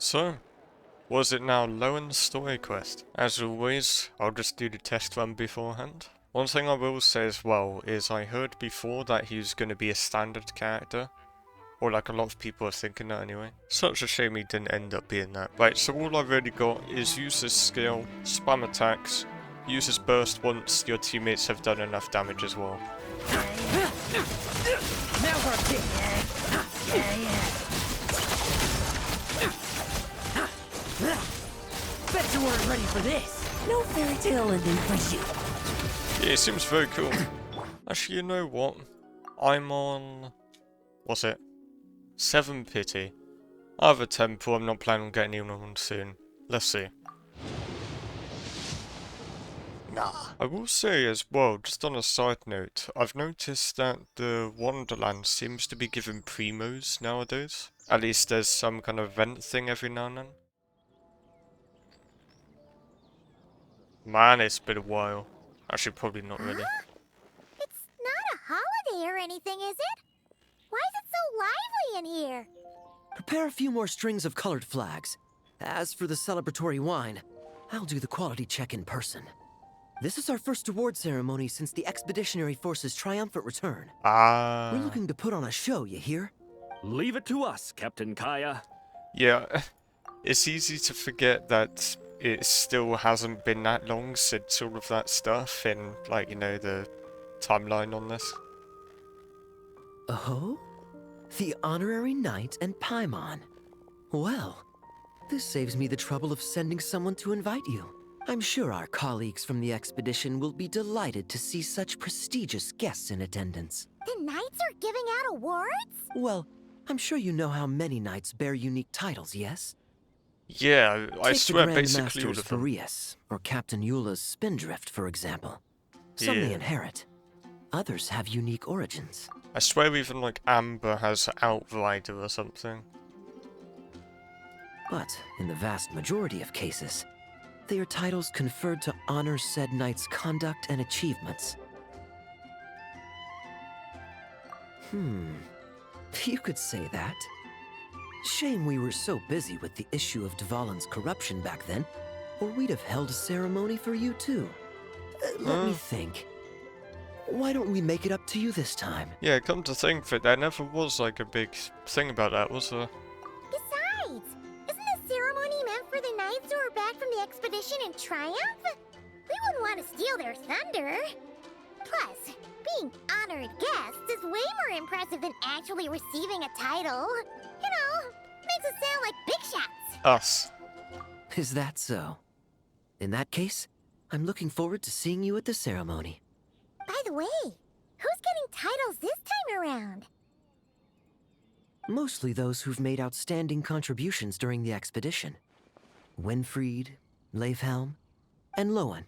So, was it now Lohen's story quest? As always, I'll just do the test run beforehand. One thing I will say as well is I heard before that he's going to be a standard character. Or like a lot of people are thinking that anyway. Such a shame he didn't end up being that. Right, so all I've really got is use his skill, spam attacks, use his burst once your teammates have done enough damage as well. Now we're big. Bet you weren't ready for this. No fairy tale ending for you. Yeah, it seems very cool. Actually, you know what? I'm on... what's it? 7 pity. I have a temple, I'm not planning on getting anyone on soon. Let's see. Nah. I will say as well, just on a side note, I've noticed that the Wonderland seems to be giving primos nowadays. At least there's some kind of event thing every now and then. Man, it's been a while. Actually, probably not really. It's not a holiday or anything, is it? Why is it so lively in here? Prepare a few more strings of colored flags. As for the celebratory wine, I'll do the quality check in person. This is our first award ceremony since the Expeditionary Force's triumphant return. Ah. We're looking to put on a show, you hear? Leave it to us, Captain Kaya. Yeah, it's easy to forget that it still hasn't been that long since all of that stuff in, like, you know, the timeline on this. Oh? The Honorary Knight and Paimon. Well, this saves me the trouble of sending someone to invite you. I'm sure our colleagues from the expedition will be delighted to see such prestigious guests in attendance. The knights are giving out awards? Well, I'm sure you know how many knights bear unique titles, yes? Yeah, I Take swear the basically all Grandmaster's of them. Boreas, or Captain Eula's Spindrift, for example. Some they Yeah. inherit. Others have unique origins. I swear even like Amber has Outrider or something. But in the vast majority of cases, they are titles conferred to honor said knight's conduct and achievements. You could say that. Shame we were so busy with the issue of Dvalin's corruption back then, or we'd have held a ceremony for you too. Let me think. Why don't we make it up to you this time? Yeah, come to think of it, there never was like a big thing about that, was there? Besides, isn't the ceremony meant for the knights who are back from the expedition in triumph? We wouldn't want to steal their thunder. Plus, being honored guests is way more impressive than actually receiving a title. You know, makes us sound like big shots. Us. Is that so? In that case, I'm looking forward to seeing you at the ceremony. By the way, who's getting titles this time around? Mostly those who've made outstanding contributions during the expedition. Winfried, Leifhelm, and Lohen,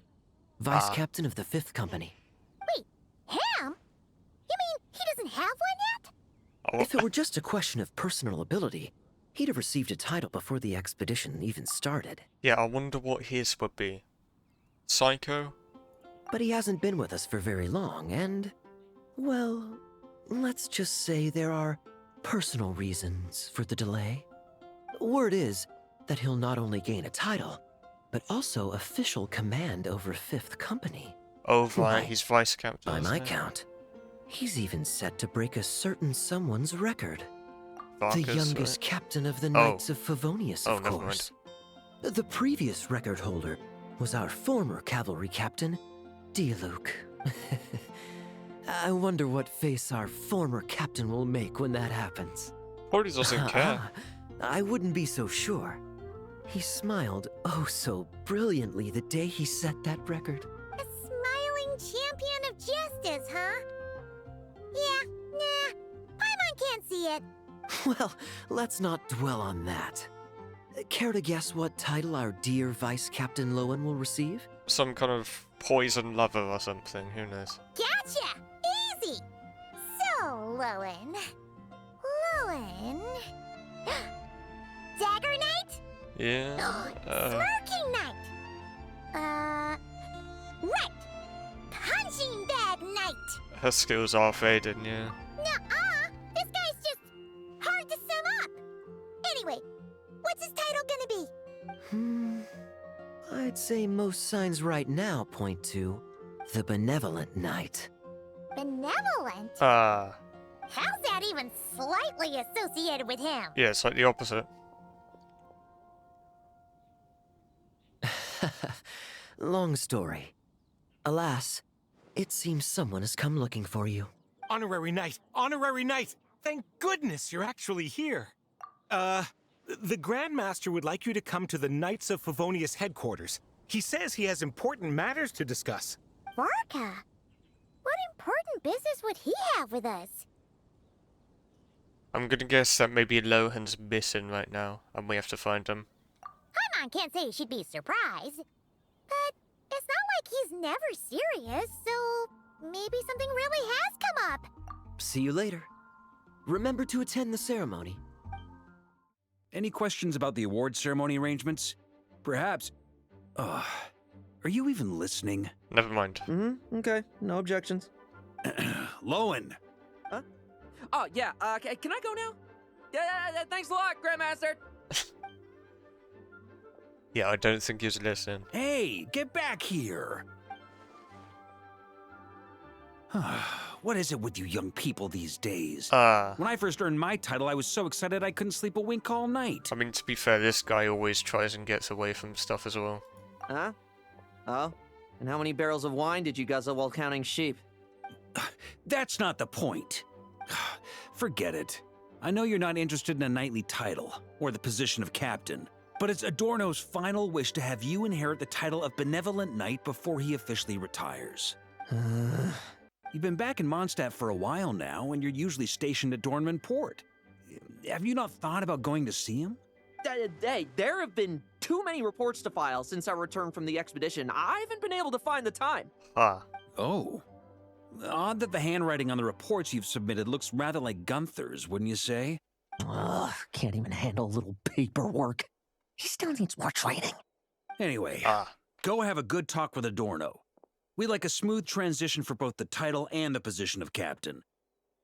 Vice Captain of the 5th Company. Wait, Ham? You mean he doesn't have one yet? Oh, If it were just a question of personal ability, he'd have received a title before the expedition even started. yeah, I wonder what his would be. Psycho? But he hasn't been with us for very long, and, well, let's just say there are personal reasons for the delay. Word is that he'll not only gain a title, but also official command over 5th Company. Oh right, Why? he's vice captain. By isn't my he? count, he's even set to break a certain someone's record. The Varkas, youngest right? captain of the Knights of Favonius, Oh, of never course. The previous record holder was our former cavalry captain, Diluc. I wonder what face our former captain will make when that happens. Probably doesn't care. I wouldn't be so sure. He smiled oh so brilliantly the day he set that record. A smiling champion of justice, huh? Yeah, nah. Paimon can't see it. Well, let's not dwell on that. Care to guess what title our dear Vice Captain Lohen will receive? Some kind of poison lover or something, who knows? Gotcha! Easy! So, Lohen... Dagger Knight? Yeah. Smirking Knight? Right! Punching Bag Knight! Her skills are fading, yeah. Nuh-uh! This guy's just hard to sum up! Anyway, what's his title I'd say most signs right now point to the Benevolent Knight. Benevolent? Ah, How's that even slightly associated with him? yeah, it's like the opposite. Long story. Alas, it seems someone has come looking for you. Honorary Knight! Honorary Knight! Thank goodness you're actually here. The Grand Master would like you to come to the Knights of Favonius headquarters. He says he has important matters to discuss. Varka? What important business would he have with us? I'm gonna guess that maybe Lohen's missing right now, and we have to find him. Paimon can't say she'd be surprised. But it's not like he's never serious, so maybe something really has come up. See you later. Remember to attend the ceremony. Any questions about the award ceremony arrangements? Perhaps. Are you even listening? Never mind. Okay, no objections. Lohen! Oh, yeah, can I go now? Yeah, thanks a lot, Grandmaster. Yeah, I don't think he's listening. Hey, get back here! What is it with you young people these days? When I first earned my title, I was so excited I couldn't sleep a wink all night. I mean, to be fair, this guy always tries and gets away from stuff as well. Huh? Oh? And how many barrels of wine did you guzzle while counting sheep? That's not the point. Forget it. I know you're not interested in a knightly title, or the position of captain, but it's Adorno's final wish to have you inherit the title of Benevolent Knight before he officially retires. You've been back in Mondstadt for a while now, and you're usually stationed at Dornman Port. Have you not thought about going to see him? Hey, there have been too many reports to file since our return from the expedition. I haven't been able to find the time. Oh. Odd that the handwriting on the reports you've submitted looks rather like Gunther's, wouldn't you say? Ugh, can't even handle a little paperwork. He still needs more training. Anyway, go have a good talk with Adorno. We'd like a smooth transition for both the title and the position of captain.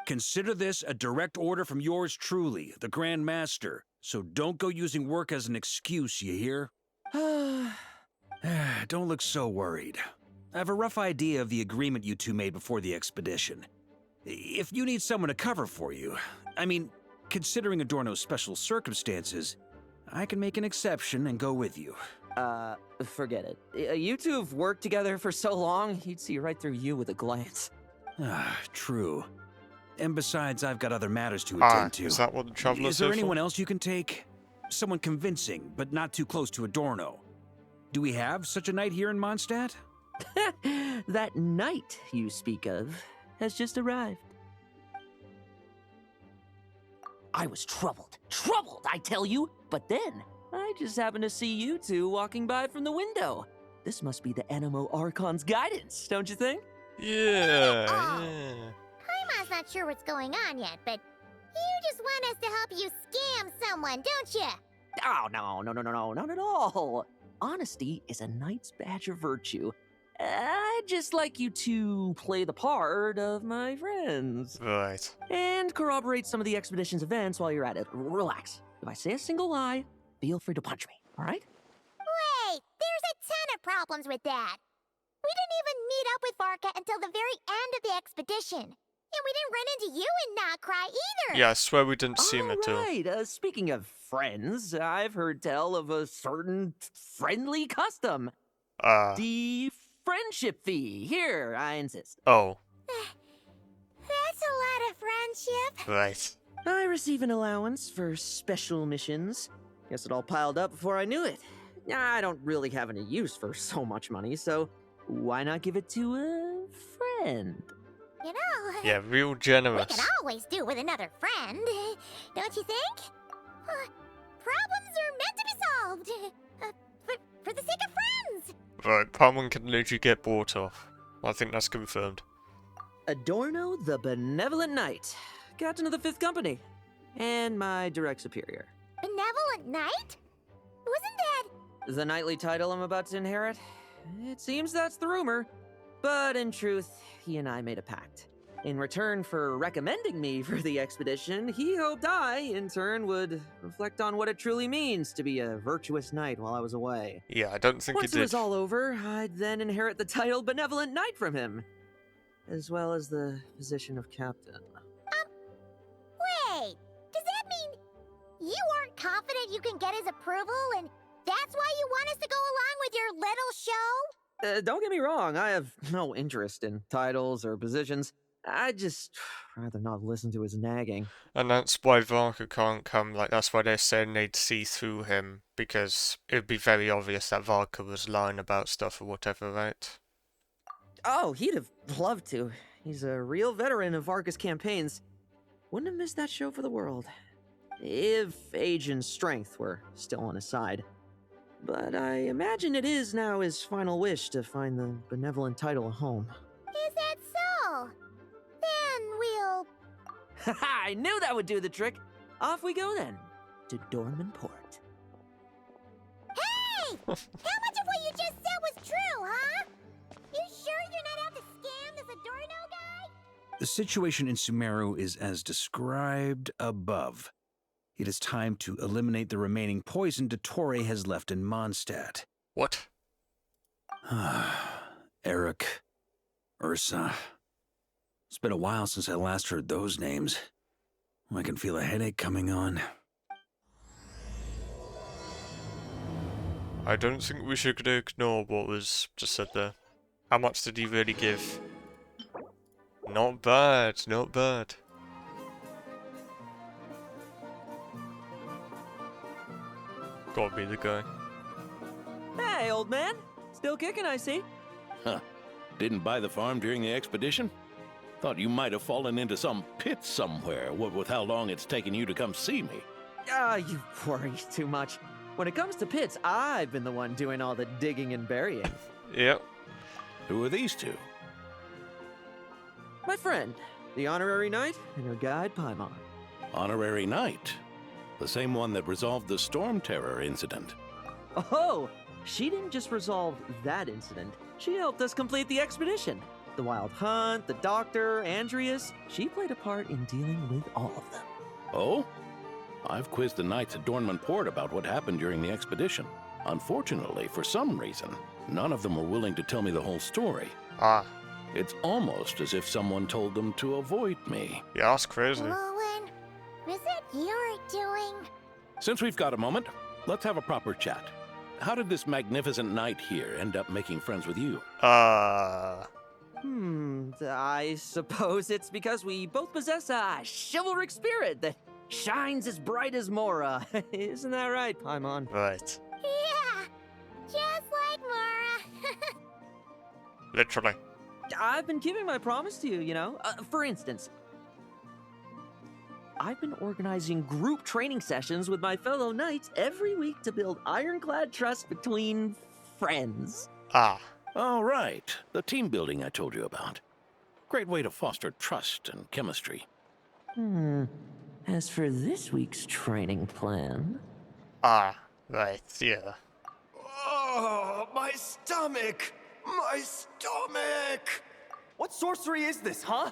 Consider this a direct order from yours truly, the Grand Master, so don't go using work as an excuse, you hear? Don't look so worried. I have a rough idea of the agreement you two made before the expedition. If you need someone to cover for you, I mean, considering Adorno's special circumstances, I can make an exception and go with you. Forget it. You two have worked together for so long, he'd see right through you with a glance. True. And besides, I've got other matters to attend to. Is that what the travelers Is there anyone else you can take? Someone convincing, but not too close to Adorno. Do we have such a knight here in Mondstadt? That knight you speak of has just arrived. I was troubled, I tell you, but then I just happened to see you two walking by from the window. This must be the Animo Archon's guidance, don't you think? Yeah, Oh. yeah. Paimon's not sure what's going on yet, but you just want us to help you scam someone, don't you? Oh, no, not at all. Honesty is a knight's badge of virtue. I'd just like you to play the part of my friends. Right. And corroborate some of the expedition's events while you're at it. Relax. If I say a single lie, feel free to punch me, all right? Wait, there's a ton of problems with that. We didn't even meet up with Varka until the very end of the expedition. And we didn't run into you and Not Cry either. Yeah, I swear we didn't see him at all. Right. Speaking of friends, I've heard tell of a certain friendly custom. The friendship fee. Here, I insist. Oh, That's a lot of friendship. right. I receive an allowance for special missions. Guess it all piled up before I knew it. I don't really have any use for so much money, so why not give it to a friend? You know, Yeah, real we generous. can always do with another friend. Don't you think? Problems are meant to be solved. For the sake of friends. Right, Palman can literally get bought off. I think that's confirmed. Adorno the Benevolent Knight, Captain of the 5th Company, and my direct superior. Benevolent Knight? Wasn't that... The knightly title I'm about to inherit? It seems that's the rumor, but in truth, he and I made a pact. In return for recommending me for the expedition, he hoped I, in turn, would reflect on what it truly means to be a virtuous knight while I was away. Yeah, I don't think he Once it did. was all over, I'd then inherit the title Benevolent Knight from him, as well as the position of captain. Wait, does that mean you aren't confident you can get his approval, and that's why you want us to go along with your little show? Don't get me wrong, I have no interest in titles or positions. I'd just rather not listen to his nagging. And that's why Varka can't come, like, that's why they're saying they'd see through him, because it'd be very obvious that Varka was lying about stuff or whatever, right? Oh, he'd have loved to. He's a real veteran of Varka's campaigns. Wouldn't have missed that show for the world. If age and strength were still on his side. But I imagine it is now his final wish to find the benevolent title a home. Is that so? Then we'll... Haha, I knew that would do the trick. Off we go then, to Dorman Port. Hey! How much of what you just said was true, huh? You sure you're not out to scam this Adorno guy? The situation in Sumeru is as described above. It is time to eliminate the remaining poison Dottore has left in Mondstadt. What? Eric, Ursa. It's been a while since I last heard those names. I can feel a headache coming on. I don't think we should ignore what was just said there. How much did he really give? Not bad, not bad. Gotta be the guy. Hey, old man. Still kicking, I see. Huh. Didn't buy the farm during the expedition? Thought you might have fallen into some pit somewhere, what with how long it's taken you to come see me. You worry too much. When it comes to pits, I've been the one doing all the digging and burying. Yep. Who are these two? My friend, the honorary knight, and her guide, Paimon. Honorary Knight. The same one that resolved the Storm Terror incident. Oh, she didn't just resolve that incident. She helped us complete the expedition. The Wild Hunt, the Doctor, Andreas. She played a part in dealing with all of them. Oh? I've quizzed the knights at Dornman Port about what happened during the expedition. Unfortunately, for some reason, none of them were willing to tell me the whole story. Ah. It's almost as if someone told them to avoid me. Yeah, that's crazy. Lohen, is it your doing? Since we've got a moment, let's have a proper chat. How did this magnificent knight here end up making friends with you? I suppose it's because we both possess a chivalric spirit that shines as bright as Mora. Isn't that right, Paimon? Right. Yeah, just like Mara. Literally. I've been keeping my promise to you, you know. For instance, I've been organizing group training sessions with my fellow knights every week to build ironclad trust between friends. Ah. All right, the team building I told you about. Great way to foster trust and chemistry. As for this week's training plan... Ah. Right, yeah. Oh, my stomach! My stomach! What sorcery is this, huh?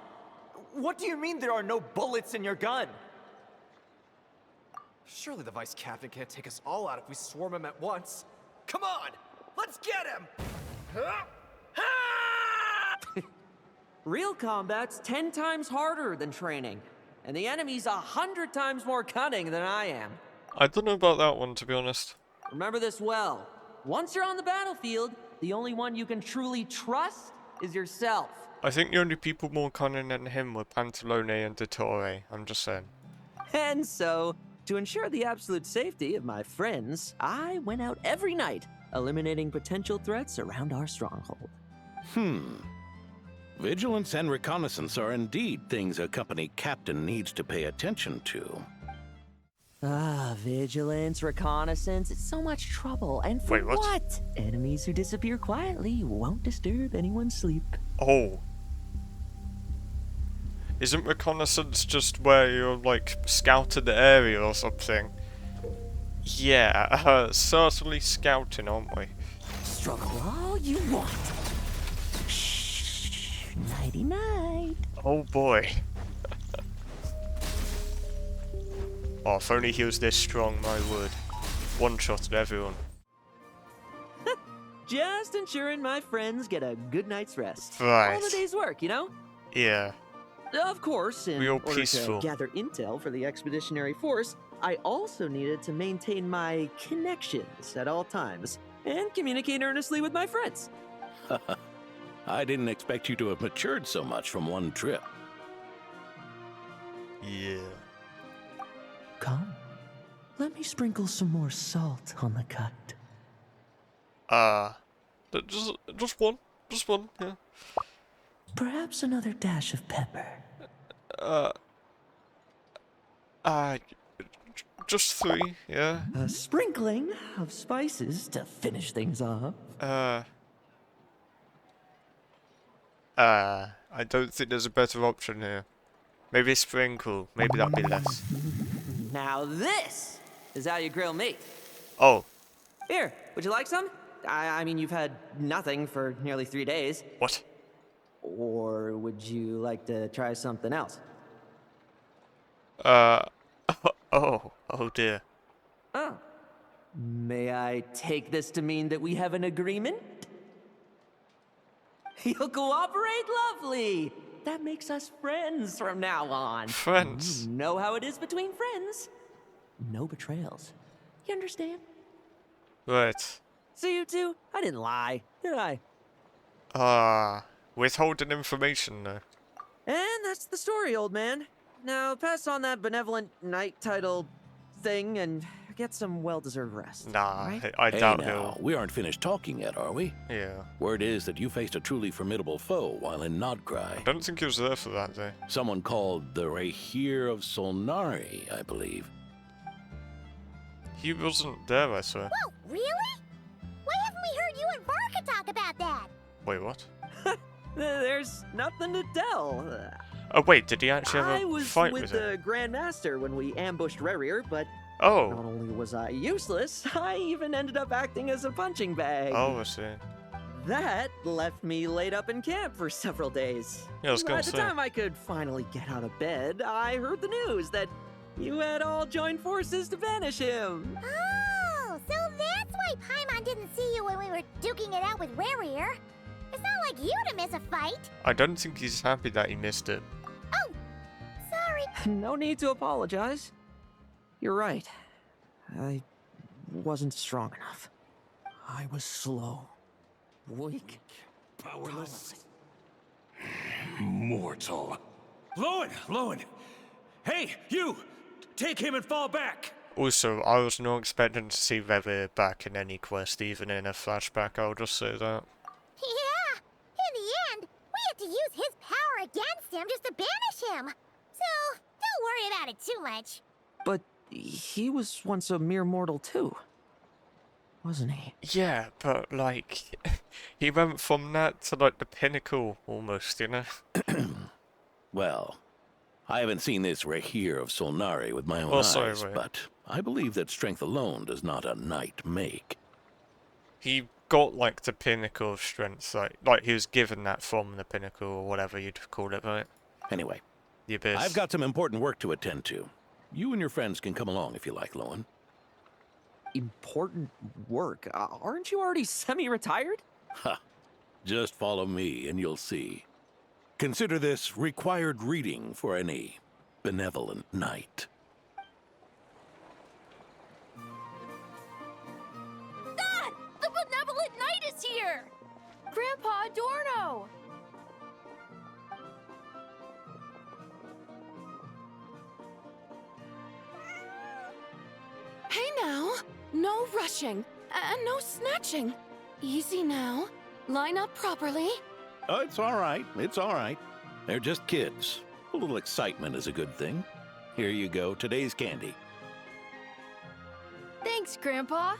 What do you mean there are no bullets in your gun? Surely the vice captain can't take us all out if we swarm him at once. Come on, let's get him! Real combat's 10 times harder than training, and the enemy's 100 times more cunning than I am. I don't know about that one, to be honest. Remember this well. Once you're on the battlefield, the only one you can truly trust is yourself. I think the only people more cunning than him were Pantalone and Dottore. I'm just saying. And so, to ensure the absolute safety of my friends, I went out every night, eliminating potential threats around our stronghold. Vigilance and reconnaissance are indeed things a company captain needs to pay attention to. Vigilance, reconnaissance, it's so much trouble. And for Wait, what? what? Enemies who disappear quietly won't disturb anyone's sleep. Oh. Isn't reconnaissance just where you're, like, scouting the area or something? Yeah, certainly scouting, aren't we? Struggle all you want. Shh, nighty night. Oh boy. Oh, if only he was this strong, my word. One-shotted everyone. Just ensuring my friends get a good night's rest. Right. All the day's work, you know? Yeah. Of course, in Real order peaceful. to gather intel for the expeditionary force, I also needed to maintain my connections at all times and communicate earnestly with my friends. I didn't expect you to have matured so much from one trip. Yeah. Come, let me sprinkle some more salt on the cut. Just one. Just one, yeah. Perhaps another dash of pepper. Just 3, yeah. A sprinkling of spices to finish things off. I don't think there's a better option here. Maybe sprinkle. Maybe that'd be less. Now this is how you grill meat. Oh, Here, would you like some? I mean, you've had nothing for nearly 3 days. what? Or would you like to try something else? Oh dear. Oh. May I take this to mean that we have an agreement? You'll cooperate? Lovely! That makes us friends from now on. Friends. You know how it is between friends. No betrayals. You understand? Right. So you two, I didn't lie, did I? Withholding information though. And that's the story, old man. Now pass on that benevolent night title thing and get some well-deserved rest. Nah, right? I Hey doubt now, he'll. we aren't finished talking yet, are we? Yeah. Word is that you faced a truly formidable foe while in I Nodcry. don't think he was there for that day. Someone called the Rahir of Solnari, I believe. He wasn't there, I swear. Whoa, really? Why haven't we heard you and Barka talk about that? Wait, what? There's nothing to tell. Oh wait, did he actually have I a was fight with with him? the Grand Master when we ambushed Rerir, but not Oh. only was I useless, I even ended up acting as a punching bag. Oh, I see. That left me laid up in camp for several days. Yeah, I was gonna By the say. time I could finally get out of bed, I heard the news that you had all joined forces to banish him. Oh, so that's why Paimon didn't see you when we were duking it out with Rerir. It's not like you to miss a fight. I don't think he's happy that he missed it. Oh, sorry. No need to apologize. You're right. I wasn't strong enough. I was slow, weak, powerless. Mortal. Lohen! Hey, you! Take him and fall back! Also, I was not expecting to see Rever back in any quest, even in a flashback, I'll just say that. Yeah, in the end, we had to use his power against him just to banish him. So, don't worry about it too much. But he was once a mere mortal too, wasn't he? Yeah, but like, he went from that to like the pinnacle almost, you know? Well, I haven't seen this Rahir of Solnari with my own Oh, eyes, sorry, wait. but I believe that strength alone does not a knight make. He got like the pinnacle of strength, like he was given that from the pinnacle or whatever you'd call it, right? Anyway, The abyss. I've got some important work to attend to. You and your friends can come along if you like, Lohen. Important work. Aren't you already semi-retired? Ha! Just follow me and you'll see. Consider this required reading for any benevolent knight. Ah! The benevolent knight is here! Grandpa Adorno! Hey now! No rushing, and no snatching. Easy now. Line up properly. Oh, it's all right. It's all right. They're just kids. A little excitement is a good thing. Here you go, today's candy. Thanks, Grandpa.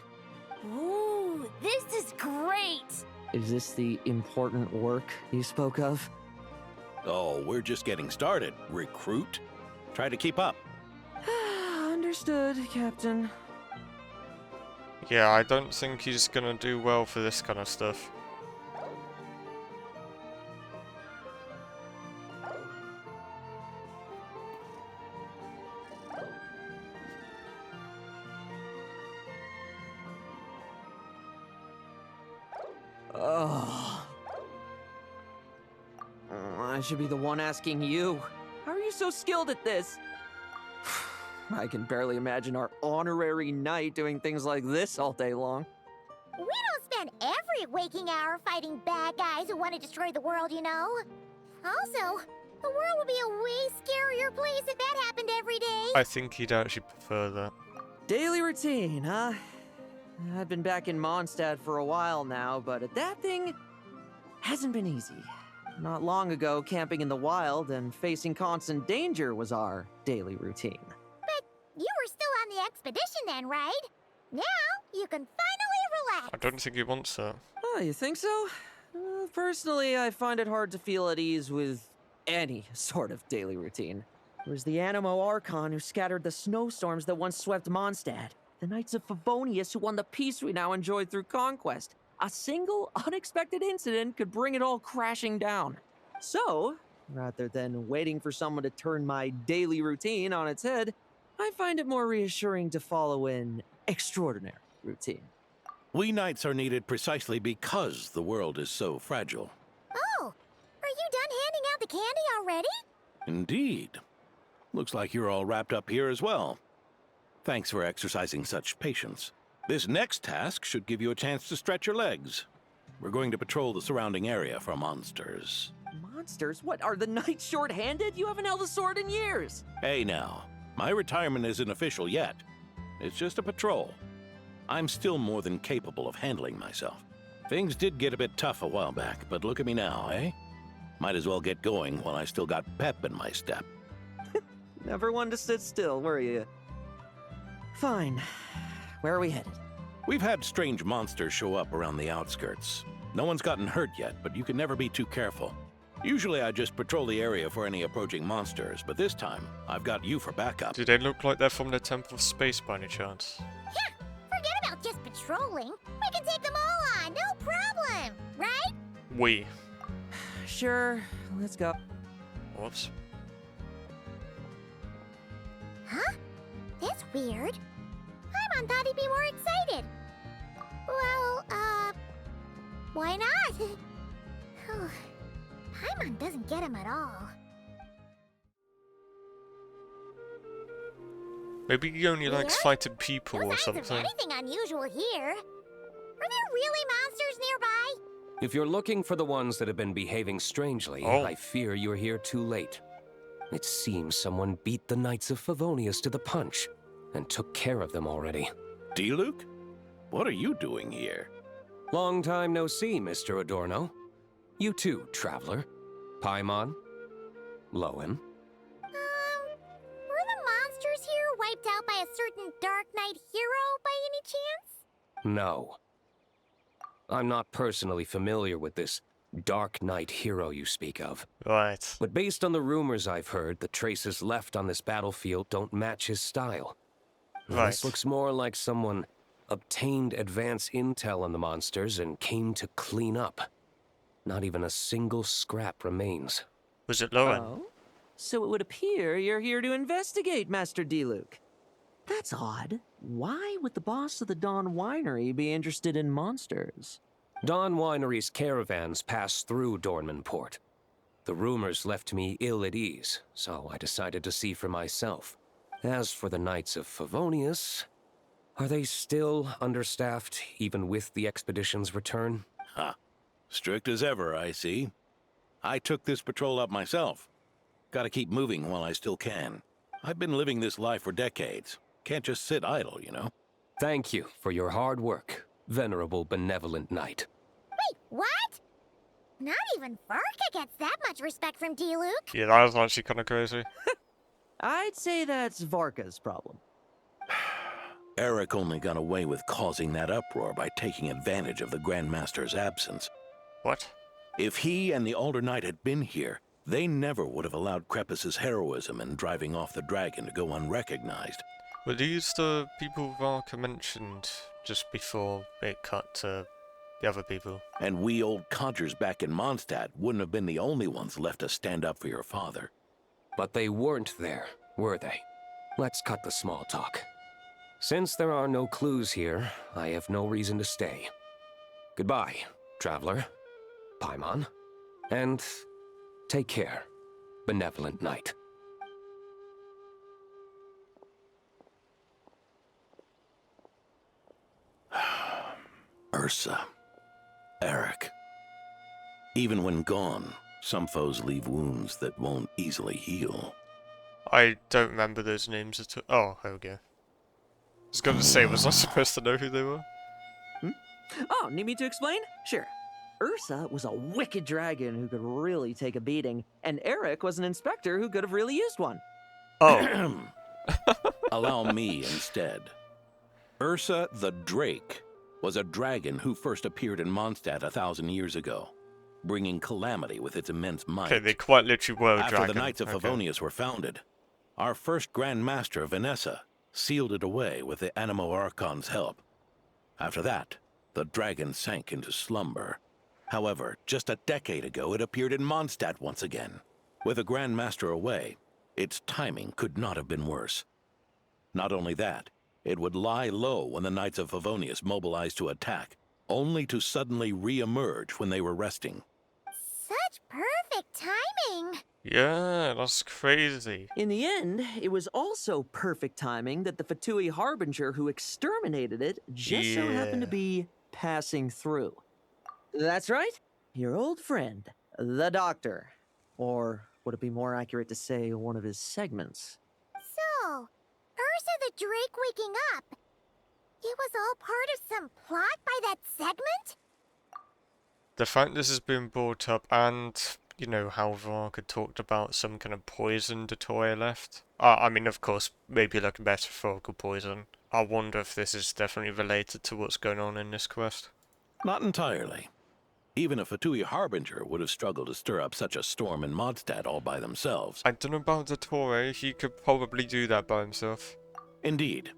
Ooh, this is great. Is this the important work you spoke of? Oh, we're just getting started, recruit. Try to keep up. Understood, Captain. Yeah, I don't think he's gonna do well for this kind of stuff. Oh. I should be the one asking you. How are you so skilled at this? I can barely imagine our honorary knight doing things like this all day long. We don't spend every waking hour fighting bad guys who want to destroy the world, you know. Also, the world would be a way scarier place if that happened every day. I think he'd actually prefer that. Daily routine, huh? I've been back in Mondstadt for a while now, but that thing hasn't been easy. Not long ago, camping in the wild and facing constant danger was our daily routine. But you were still on the expedition then, right? Now you can finally relax. I don't think he wants that. Oh, you think so? Personally, I find it hard to feel at ease with any sort of daily routine. It was the Animo Archon who scattered the snowstorms that once swept Mondstadt. The Knights of Favonius who won the peace we now enjoy through conquest. A single unexpected incident could bring it all crashing down. So, rather than waiting for someone to turn my daily routine on its head, I find it more reassuring to follow an extraordinary routine. We knights are needed precisely because the world is so fragile. Oh, are you done handing out the candy already? Indeed. Looks like you're all wrapped up here as well. Thanks for exercising such patience. This next task should give you a chance to stretch your legs. We're going to patrol the surrounding area for monsters. Monsters? What, are the knights short-handed? You haven't held a sword in years. Hey now, my retirement isn't official yet. It's just a patrol. I'm still more than capable of handling myself. Things did get a bit tough a while back, but look at me now, eh? Might as well get going while I still got pep in my step. Never one to sit still, were you? Fine. Where are we headed? We've had strange monsters show up around the outskirts. No one's gotten hurt yet, but you can never be too careful. Usually I just patrol the area for any approaching monsters, but this time, I've got you for backup. Do they look like they're from the Temple of Space by any chance? Yeah, forget about just patrolling. We can take them all on, no problem, right? We. Sure, let's go. Whoops. Huh? That's weird. Paimon thought he'd be more excited. Well, why not? Paimon doesn't get him at all. Maybe he only likes Weird? fighting people No or signs of something. anything unusual here. Are there really monsters nearby? If you're looking for the ones that have been behaving strangely, Oh. I fear you're here too late. It seems someone beat the Knights of Favonius to the punch and took care of them already. D-Luke? What are you doing here? Long time no see, Mr. Adorno. You too, traveler. Paimon? Lohen? Were the monsters here wiped out by a certain Dark Knight hero by any chance? No. I'm not personally familiar with this Dark Knight hero you speak of. Right. But based on the rumors I've heard, the traces left on this battlefield don't match his style. Right. This looks more like someone obtained advance intel on the monsters and came to clean up. Not even a single scrap remains. Was it Lohen? Oh? So it would appear you're here to investigate, Master D-Luke. That's odd. Why would the boss of the Dawn Winery be interested in monsters? Dawn Winery's caravans pass through Dornman Port. The rumors left me ill at ease, so I decided to see for myself. As for the Knights of Favonius, are they still understaffed even with the expedition's return? Ha. Strict as ever, I see. I took this patrol up myself. Gotta keep moving while I still can. I've been living this life for decades. Can't just sit idle, you know? Thank you for your hard work, venerable benevolent knight. Wait, what? Not even Varka gets that much respect from D-Luke. Yeah, that was actually kind of crazy. I'd say that's Varka's problem. Eric only got away with causing that uproar by taking advantage of the Grandmaster's absence. What? If he and the Alder Knight had been here, they never would have allowed Krepus's heroism in driving off the dragon to go unrecognized. Were these the people Varka mentioned just before it cut to the other people? And we old codgers back in Mondstadt wouldn't have been the only ones left to stand up for your father. But they weren't there, were they? Let's cut the small talk. Since there are no clues here, I have no reason to stay. Goodbye, Traveler, Paimon, and take care, benevolent knight. Ursa. Eric. Even when gone, some foes leave wounds that won't easily heal. I don't remember those names at all. Oh, there we go. I was going to say, was I supposed to know who they were? Oh, need me to explain? Sure. Ursa was a wicked dragon who could really take a beating, and Eric was an inspector who could have really used one. Oh. Allow me instead. Ursa the Drake was a dragon who first appeared in Mondstadt 1,000 years ago, bringing calamity with its immense might. Okay, they quite literally were a After dragon. the Knights of Favonius were founded, our first Grand Master, Vanessa, sealed it away with the Animo Archon's help. After that, the dragon sank into slumber. However, just a decade ago, it appeared in Mondstadt once again. With the Grand Master away, its timing could not have been worse. Not only that, it would lie low when the Knights of Favonius mobilized to attack, only to suddenly re-emerge when they were resting. Such perfect timing! Yeah, that's crazy. In the end, it was also perfect timing that the Fatui Harbinger who exterminated it just so happened to be passing through. That's right, your old friend, the Doctor. Or would it be more accurate to say one of his segments? So, Ursa the Drake waking up. It was all part of some plot by that segment? The fact this has been brought up, and, you know, how Varg had talked about some kind of poison Detoya left. I mean, of course, maybe like a metaphorical poison. I wonder if this is definitely related to what's going on in this quest. Not entirely. Even a Fatui Harbinger would have struggled to stir up such a storm in Mondstadt all by themselves. I don't know about Detoya, he could probably do that by himself. Indeed.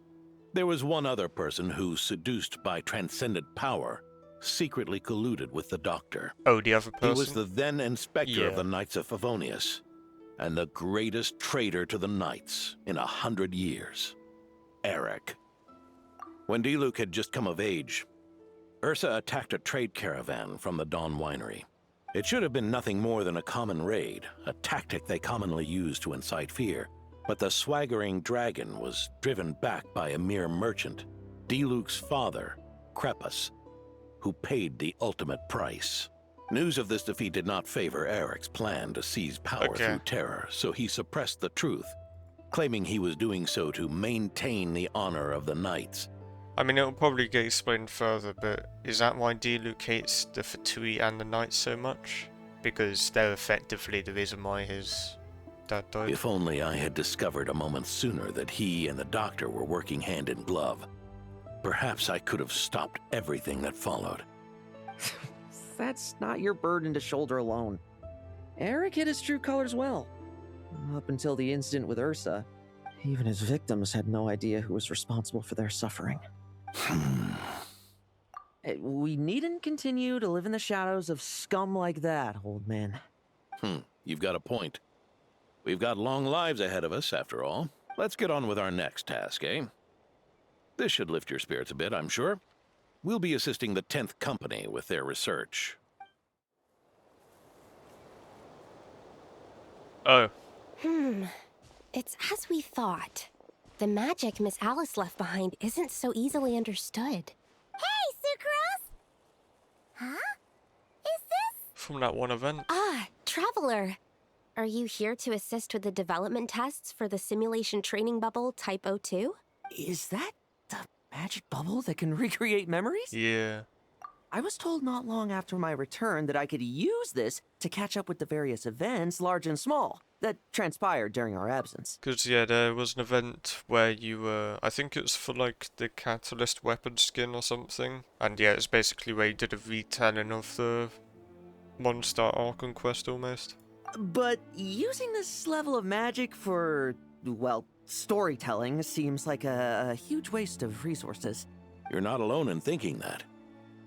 There was one other person who, seduced by transcendent power, secretly colluded with the Doctor. Oh, the other person? He was the then Inspector of the Knights of Favonius, and the greatest traitor to the Knights in 100 years. Eric. When Diluc had just come of age, Ursa attacked a trade caravan from the Dawn Winery. It should have been nothing more than a common raid, a tactic they commonly use to incite fear. But the swaggering dragon was driven back by a mere merchant, Diluc's father, Crepus, who paid the ultimate price. News of this defeat did not favor Eric's plan to seize power through terror, so he suppressed the truth, claiming he was doing so to maintain the honor of the Knights. I mean, it'll probably get explained further, but is that why Diluc hates the Fatui and the Knights so much? Because they're effectively the reason why his dad died. If only I had discovered a moment sooner that he and the Doctor were working hand in glove. Perhaps I could have stopped everything that followed. That's not your burden to shoulder alone. Eric hid his true colors well. Up until the incident with Ursa, even his victims had no idea who was responsible for their suffering. We needn't continue to live in the shadows of scum like that, old man. You've got a point. We've got long lives ahead of us, after all. Let's get on with our next task, eh? This should lift your spirits a bit, I'm sure. We'll be assisting the 10th Company with their research. Oh. It's as we thought. The magic Miss Alice left behind isn't so easily understood. Hey, Sucrose! Huh? Is this? From that one event. Ah, Traveler. Are you here to assist with the development tests for the simulation training bubble Type 02? Is that the magic bubble that can recreate memories? Yeah. I was told not long after my return that I could use this to catch up with the various events, large and small, that transpired during our absence. Because, yeah, there was an event where you were, I think it's for, like, the Catalyst weapon skin or something. And, yeah, it's basically where you did a retelling of the Monster Archon quest, almost. But using this level of magic for, well, storytelling seems like a huge waste of resources. You're not alone in thinking that.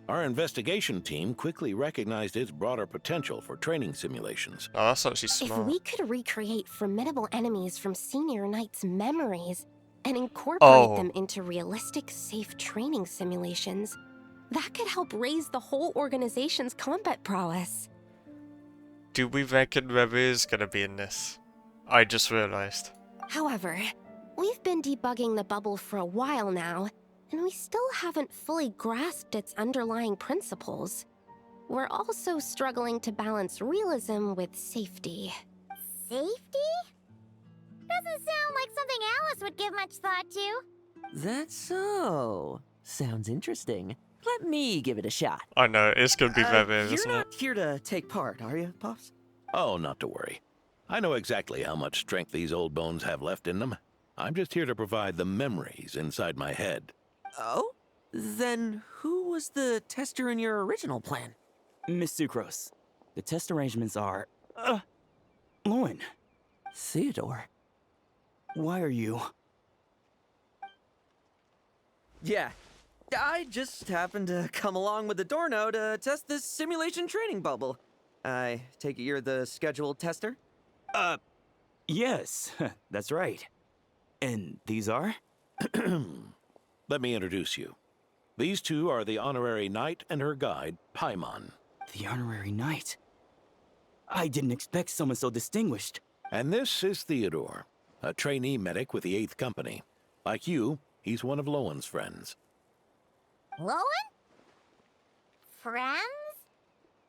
Our investigation team quickly recognized its broader potential for training simulations. Oh, that's actually smart. If we could recreate formidable enemies from Senior Knight's memories and incorporate them into realistic, safe training simulations, That could help raise the whole organization's combat prowess. Do we reckon there is gonna be in this? I just realized. However, we've been debugging the bubble for a while now, and we still haven't fully grasped its underlying principles. We're also struggling to balance realism with safety. Safety? Doesn't sound like something Alice would give much thought to. That's so. Sounds interesting. Let me give it a shot. I know, it's gonna be very, You're isn't it? not here to take part, are you, Pops? Oh, not to worry. I know exactly how much strength these old bones have left in them. I'm just here to provide the memories inside my head. Oh? Then who was the tester in your original plan? Miss Sucrose, the test arrangements are... Lohen, Theodore. why are you... Yeah. I just happened to come along with the Dorno to test this simulation training bubble. I take it you're the scheduled tester? Yes, that's right. And these are? Let me introduce you. These two are the honorary knight and her guide, Paimon. The honorary knight. I didn't expect someone so distinguished. And this is Theodore, a trainee medic with the 8th Company. Like you, he's one of Lowen's friends. Lowen? Friends?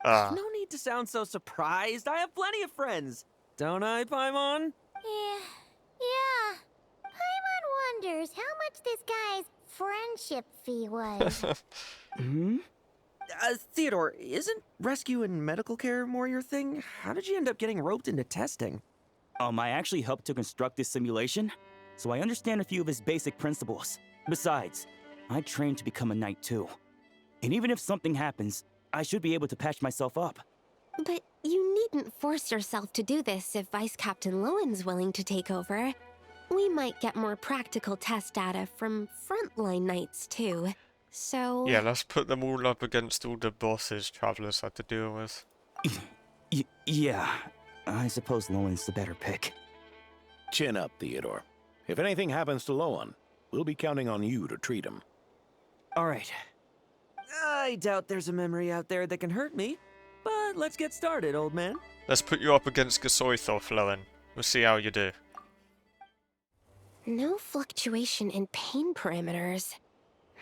No need to sound so surprised. I have plenty of friends. Don't I, Paimon? Yeah. Paimon wonders how much this guy's friendship fee was. Theodore, isn't rescue and medical care more your thing? How did you end up getting roped into testing? I actually helped to construct this simulation, so I understand a few of its basic principles. Besides, I trained to become a knight too. And even if something happens, I should be able to patch myself up. But you needn't force yourself to do this if Vice Captain Lowen's willing to take over. We might get more practical test data from frontline knights too. So... Yeah, let's put them all up against all the bosses Travelers had to deal with. Yeah, I suppose Lowen's the better pick. Chin up, Theodore. If anything happens to Lowen, we'll be counting on you to treat him. All right. I doubt there's a memory out there that can hurt me. But let's get started, old man. Let's put you up against Gasoithov, Lowen. We'll see how you do. No fluctuation in pain parameters.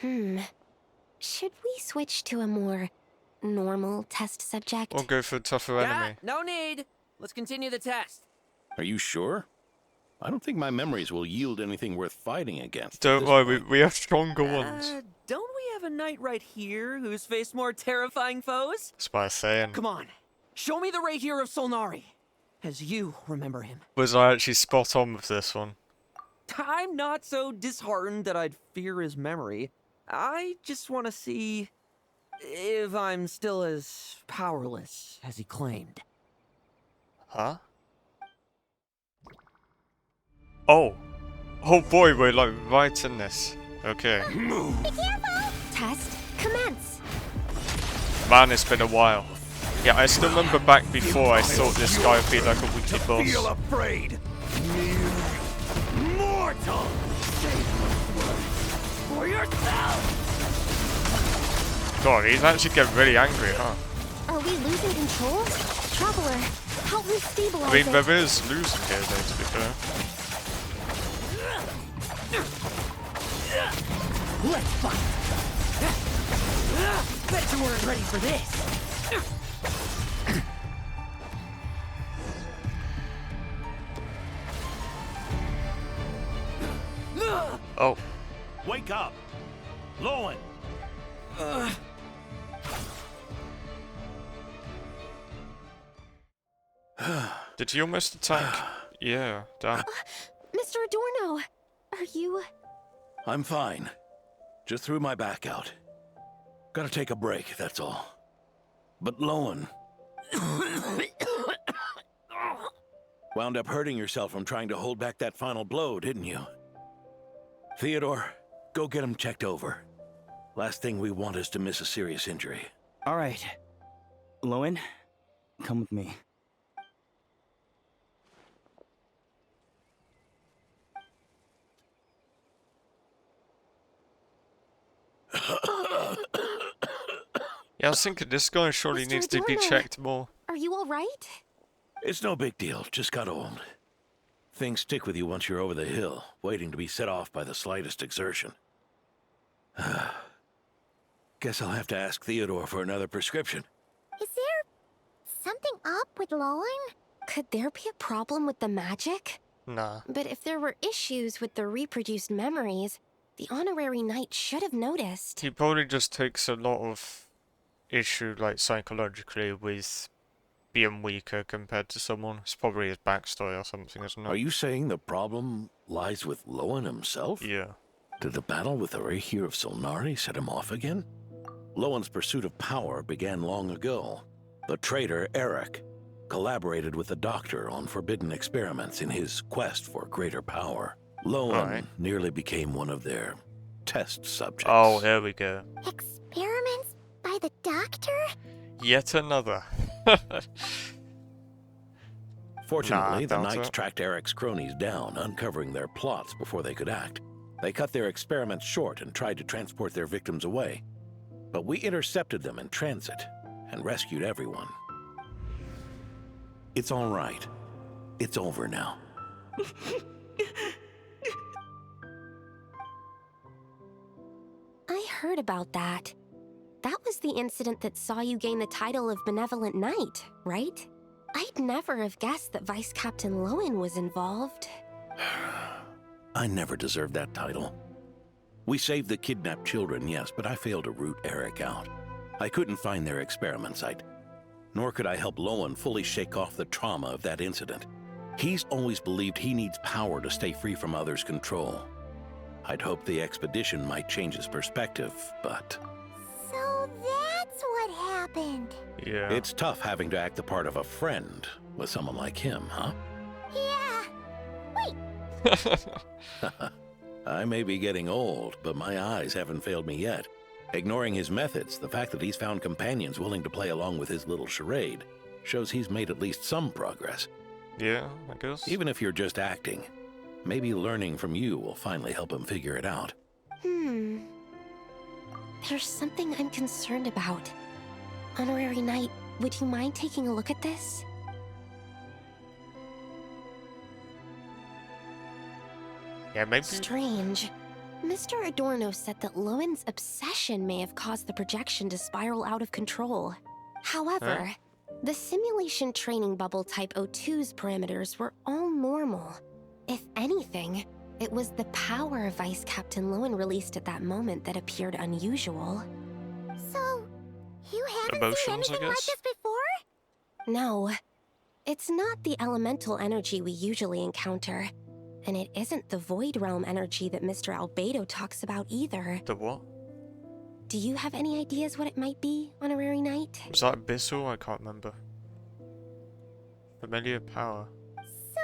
Should we switch to a more normal test subject? Or go for a tougher enemy. No need. Let's continue the test. Are you sure? I don't think my memories will yield anything worth fighting against. Don't worry, we have stronger ones. Don't we have a knight right here who's faced more terrifying foes? That's what I'm saying. Come on. Show me the Rapier of Solnari, as you remember him. Was I actually spot on with this one? I'm not so disheartened that I'd fear his memory. I just want to see if I'm still as powerless as he claimed. Huh? Oh. Oh boy, we're like right in this. Okay. Be careful! Test commence. Man, it's been a while. Yeah, I still remember back before I thought this guy would be like a wicked boss. Feel afraid! Mere mortal! Save for yourself! God, he's actually getting really angry, huh? Are we losing control? Traveler, help me stabilize I mean, it. there is losing here, though, to be fair. Let's fight! Bet you weren't ready for this! Oh. Wake up! Lowen! Did he almost attack? Yeah, damn. Mr. Adorno, are you... I'm fine. Just threw my back out. Gotta take a break, that's all. But Lowen... wound up hurting yourself from trying to hold back that final blow, didn't you? Theodore, go get him checked over. Last thing we want is to miss a serious injury. All right. Lowen, come with me. Yeah, I was thinking this guy surely Mr. needs to be Adorno, checked more. Are you alright? It's no big deal, just got old. Things stick with you once you're over the hill, waiting to be set off by the slightest exertion. Guess I'll have to ask Theodore for another prescription. Is there something up with Lohen? Could there be a problem with the magic? Nah. But if there were issues with the reproduced memories, the honorary knight should have noticed. He probably just takes a lot of issue, like, psychologically with being weaker compared to someone. It's probably his backstory or something, isn't it? Are you saying the problem lies with Lohen himself? Yeah. Did the battle with the Rahir of Solnari set him off again? Lohen's pursuit of power began long ago. The traitor, Eric, collaborated with the Doctor on forbidden experiments in his quest for greater power. Lohen nearly became one of their test subjects. Oh, here we go. Experiments by the Doctor? Yet another. Fortunately, the doubt Knights it. tracked Eric's cronies down, uncovering their plots before they could act. They cut their experiments short and tried to transport their victims away. But we intercepted them in transit and rescued everyone. It's all right. It's over now. I heard about that. That was the incident that saw you gain the title of Benevolent Knight, right? I'd never have guessed that Vice Captain Lohen was involved. I never deserved that title. We saved the kidnapped children, yes, but I failed to root Eric out. I couldn't find their experiment site, nor could I help Lohen fully shake off the trauma of that incident. He's always believed he needs power to stay free from others' control. I'd hoped the expedition might change his perspective, but... So that's what happened. Yeah. It's tough having to act the part of a friend with someone like him, huh? Yeah. Wait. I may be getting old, but my eyes haven't failed me yet. Ignoring his methods, the fact that he's found companions willing to play along with his little charade shows he's made at least some progress. Yeah, I guess. Even if you're just acting, maybe learning from you will finally help him figure it out. There's something I'm concerned about. Honorary Knight, would you mind taking a look at this? Yeah, maybe. Strange. Mr. Adorno said that Lowen's obsession may have caused the projection to spiral out of control. However, the simulation training bubble Type 02's parameters were all normal. If anything, it was the power Vice Captain Lohen released at that moment that appeared unusual. So, you haven't Emotions, seen I anything like guess? this before? No, it's not the elemental energy we usually encounter. And it isn't the Void Realm energy that Mr. Albedo talks about either. The what? Do you have any ideas what it might be, Honorary Knight? Was that Abyssal? I can't remember. Familiar power. So,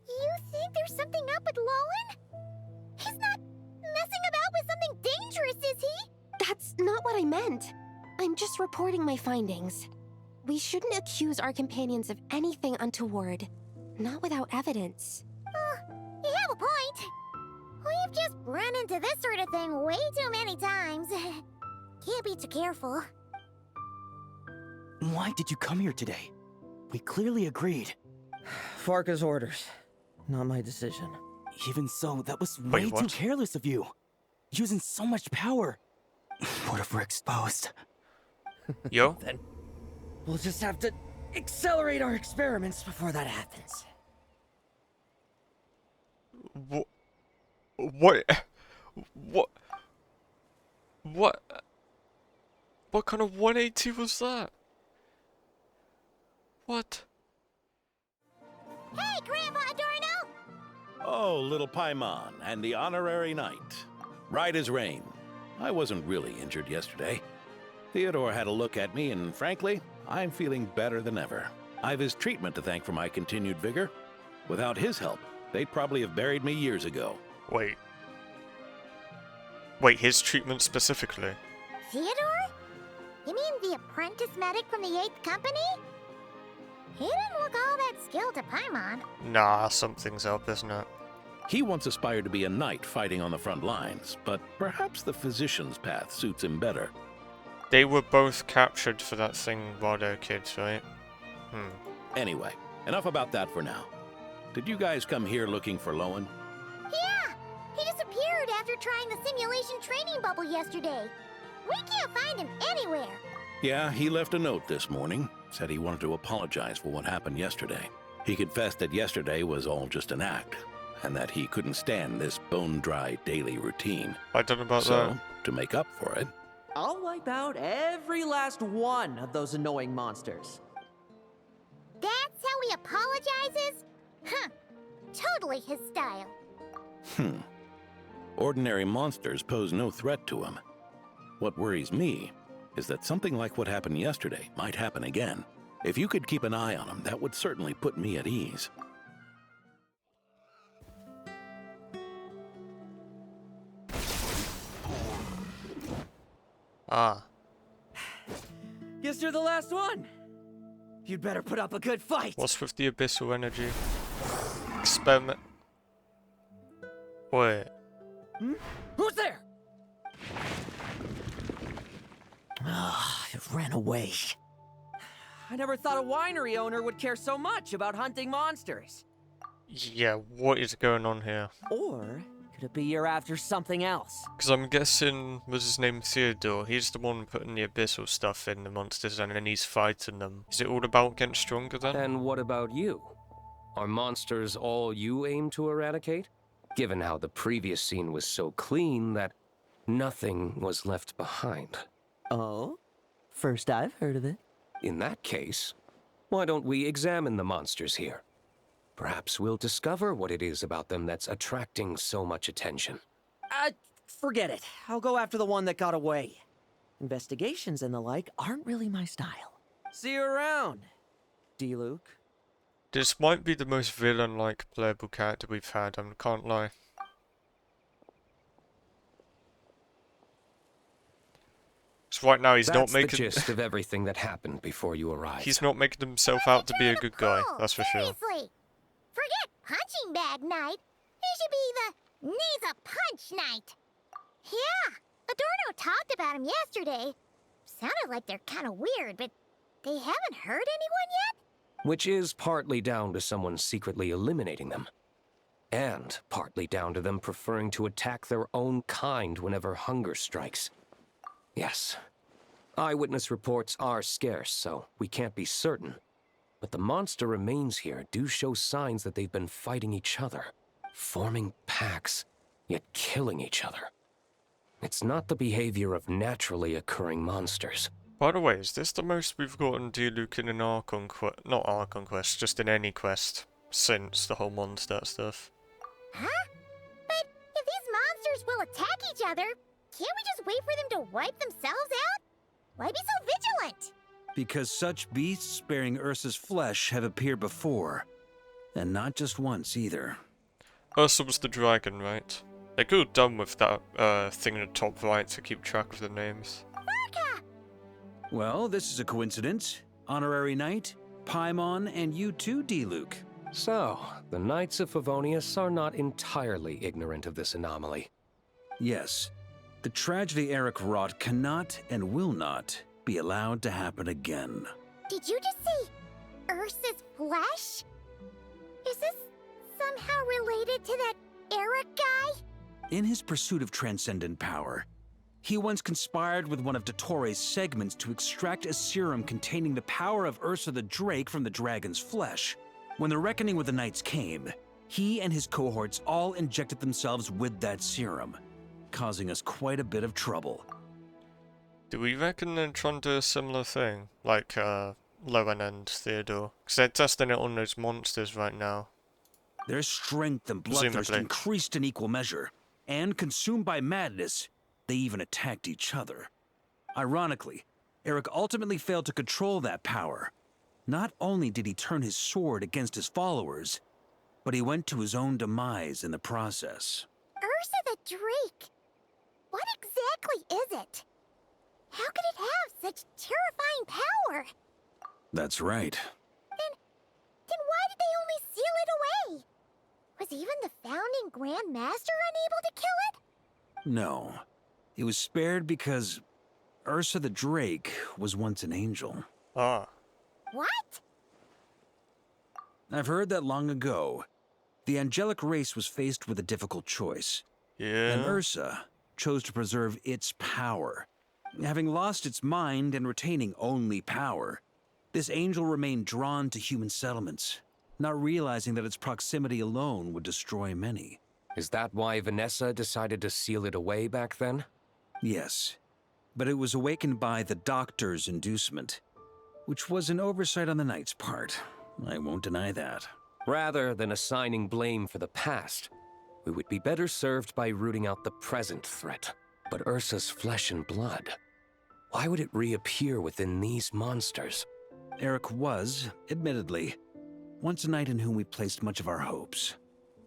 you think there's something up with Lohen? He's not messing about with something dangerous, is he? That's not what I meant. I'm just reporting my findings. We shouldn't accuse our companions of anything untoward. Not without evidence. You have a point. We've just run into this sort of thing way too many times. Can't be too careful. Why did you come here today? We clearly agreed. Farka's orders. Not my decision. Even so, that was way too careless of you. Using so much power. What if we're exposed? Yo? Then we'll just have to accelerate our experiments before that happens. What? What? What? What kind of 180 was that? What? Hey, Grandpa Adorno! Oh, little Paimon and the honorary knight. Right as rain. I wasn't really injured yesterday. Theodore had a look at me, and frankly, I'm feeling better than ever. I've his treatment to thank for my continued vigor. Without his help, they'd probably have buried me years ago. Wait. Wait, his treatment specifically? Theodore? You mean the apprentice medic from the 8th Company? He didn't look all that skilled to Paimon. Nah, something's up, isn't it? He once aspired to be a knight fighting on the front lines, but perhaps the physician's path suits him better. They were both captured for that thing while they were kids, right? Anyway, enough about that for now. Did you guys come here looking for Lohen? Yeah! He disappeared after trying the simulation training bubble yesterday. We can't find him anywhere. Yeah, he left a note this morning. Said he wanted to apologize for what happened yesterday. He confessed that yesterday was all just an act, and that he couldn't stand this bone-dry daily routine. I don't know about so, that. to make up for it... I'll wipe out every last one of those annoying monsters. That's how he apologizes? Huh. Totally his style. Ordinary monsters pose no threat to him. What worries me is that something like what happened yesterday might happen again. If you could keep an eye on him, that would certainly put me at ease. Ah. Guess you're the last one. You'd better put up a good fight. What's with the abyssal energy? Experiment. Wait. Who's there? It ran away. I never thought a winery owner would care so much about hunting monsters. Yeah, what is going on here? Or could it be you're after something else? Because I'm guessing, was his name Theodore? He's the one putting the abyssal stuff in the monsters and then he's fighting them. Is it all about getting stronger then? And what about you? Are monsters all you aim to eradicate? Given how the previous scene was so clean that nothing was left behind. Oh? First I've heard of it. In that case, why don't we examine the monsters here? Perhaps we'll discover what it is about them that's attracting so much attention. Forget it. I'll go after the one that got away. Investigations and the like aren't really my style. See you around, D-Luke. This might be the most villain-like playable character we've had, I can't lie. So right now he's not making... That's the gist of everything that happened before you arrived. He's not making himself out to be a good guy, that's for sure. Seriously. Forget punching bag night. It should be the knees a punch night. Yeah, Adorno talked about him yesterday. Sounded like they're kind of weird, but they haven't hurt anyone yet? Which is partly down to someone secretly eliminating them. And partly down to them preferring to attack their own kind whenever hunger strikes. Yes, eyewitness reports are scarce, so we can't be certain. But the monster remains here do show signs that they've been fighting each other, forming packs, yet killing each other. It's not the behavior of naturally occurring monsters. By the way, is this the most we've gotten D-Luke in an Archon quest? Not Archon quest, just in any quest since the whole Mondstadt stuff. Huh? But if these monsters will attack each other, can't we just wait for them to wipe themselves out? Why be so vigilant? Because such beasts bearing Ursa's flesh have appeared before. And not just once either. Ursa was the dragon, right? They could have done with that thing in the top right to keep track of the names. Well, this is a coincidence. Honorary Knight, Paimon, and you too, D-Luke. So, the Knights of Favonius are not entirely ignorant of this anomaly. Yes. The tragedy Eric wrought cannot and will not be allowed to happen again. Did you just say Ursa's flesh? Is this somehow related to that Eric guy? In his pursuit of transcendent power, he once conspired with one of Dottores' segments to extract a serum containing the power of Ursa the Drake from the dragon's flesh. When the reckoning with the Knights came, he and his cohorts all injected themselves with that serum, causing us quite a bit of trouble. Do we reckon they're trying to do a similar thing? Like, Lohen and Theodore? Because they're testing it on those monsters right now. Their strength and bloodthirst Presumably. increased in equal measure, and consumed by madness, they even attacked each other. Ironically, Eric ultimately failed to control that power. Not only did he turn his sword against his followers, but he went to his own demise in the process. Ursa the Drake? What exactly is it? How could it have such terrifying power? That's right. Then why did they only seal it away? Was even the founding Grand Master unable to kill it? No. It was spared because Ursa the Drake was once an angel. Ah. What? I've heard that long ago, the angelic race was faced with a difficult choice. Yeah. And Ursa chose to preserve its power. Having lost its mind and retaining only power, this angel remained drawn to human settlements, not realizing that its proximity alone would destroy many. Is that why Vanessa decided to seal it away back then? Yes, but it was awakened by the doctor's inducement, which was an oversight on the Knight's part. I won't deny that. Rather than assigning blame for the past, we would be better served by rooting out the present threat. But Ursa's flesh and blood, why would it reappear within these monsters? Eric was, admittedly, once a knight in whom we placed much of our hopes.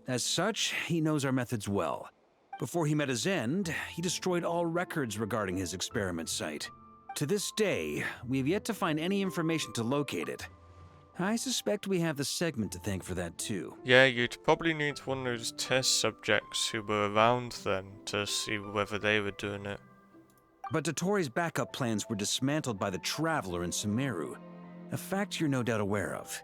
As such, he knows our methods well. Before he met his end, he destroyed all records regarding his experiment site. To this day, we have yet to find any information to locate it. I suspect we have the segment to thank for that too. Yeah, you'd probably need one of those test subjects who were around then to see whether they were doing it. But Dottoro's backup plans were dismantled by the Traveler in Sumeru, a fact you're no doubt aware of.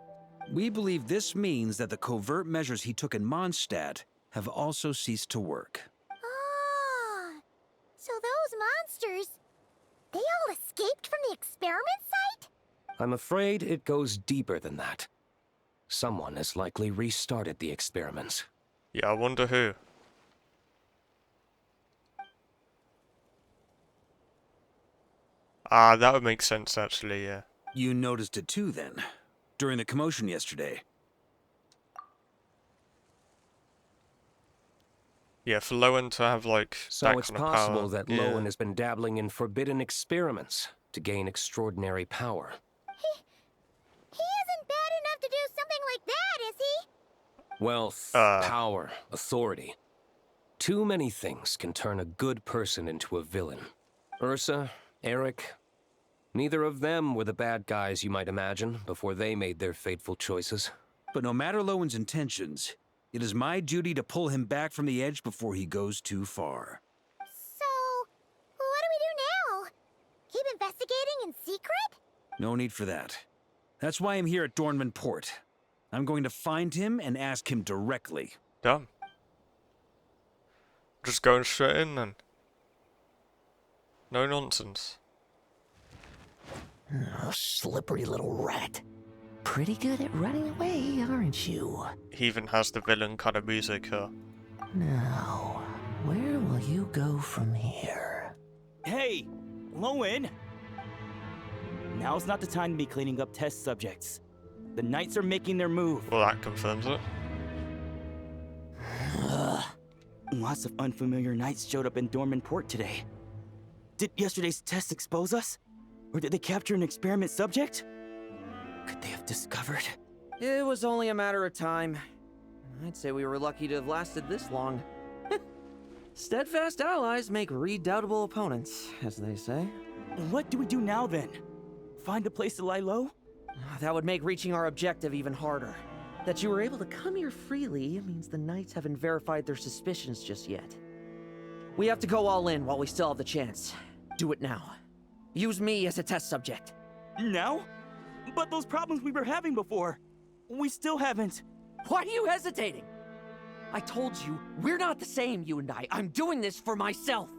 We believe this means that the covert measures he took in Mondstadt have also ceased to work. Ah, so those monsters, they all escaped from the experiment site? I'm afraid it goes deeper than that. Someone has likely restarted the experiments. Yeah, I wonder who. Ah, that would make sense actually, yeah. You noticed it too then, during the commotion yesterday. Yeah, for Lohen to have like So that it's kind of possible power. that Yeah. Lohen has been dabbling in forbidden experiments to gain extraordinary power. He isn't bad enough to do something like that, is he? Wealth, power, authority. Too many things can turn a good person into a villain. Ursa, Eric, neither of them were the bad guys you might imagine before they made their fateful choices. But no matter Lowen's intentions, it is my duty to pull him back from the edge before he goes too far. So, what do we do now? Keep investigating in secret? No need for that. That's why I'm here at Dornman Port. I'm going to find him and ask him directly. Done. Just going straight in then. No nonsense. Oh, slippery little rat. Pretty good at running away, aren't you? He even has the villain kind of music here. Now, where will you go from here? Hey, Lohen! Now's not the time to be cleaning up test subjects. The Knights are making their move. Well, that confirms it. Lots of unfamiliar Knights showed up in Dorman Port today. Did yesterday's test expose us? Or did they capture an experiment subject? Could they have discovered? It was only a matter of time. I'd say we were lucky to have lasted this long. Steadfast allies make redoubtable opponents, as they say. What do we do now then? Find a place to lie low? That would make reaching our objective even harder. That you were able to come here freely means the Knights haven't verified their suspicions just yet. We have to go all in while we still have the chance. Do it now. Use me as a test subject. Now? But those problems we were having before, we still haven't. Why are you hesitating? I told you, we're not the same, you and I. I'm doing this for myself.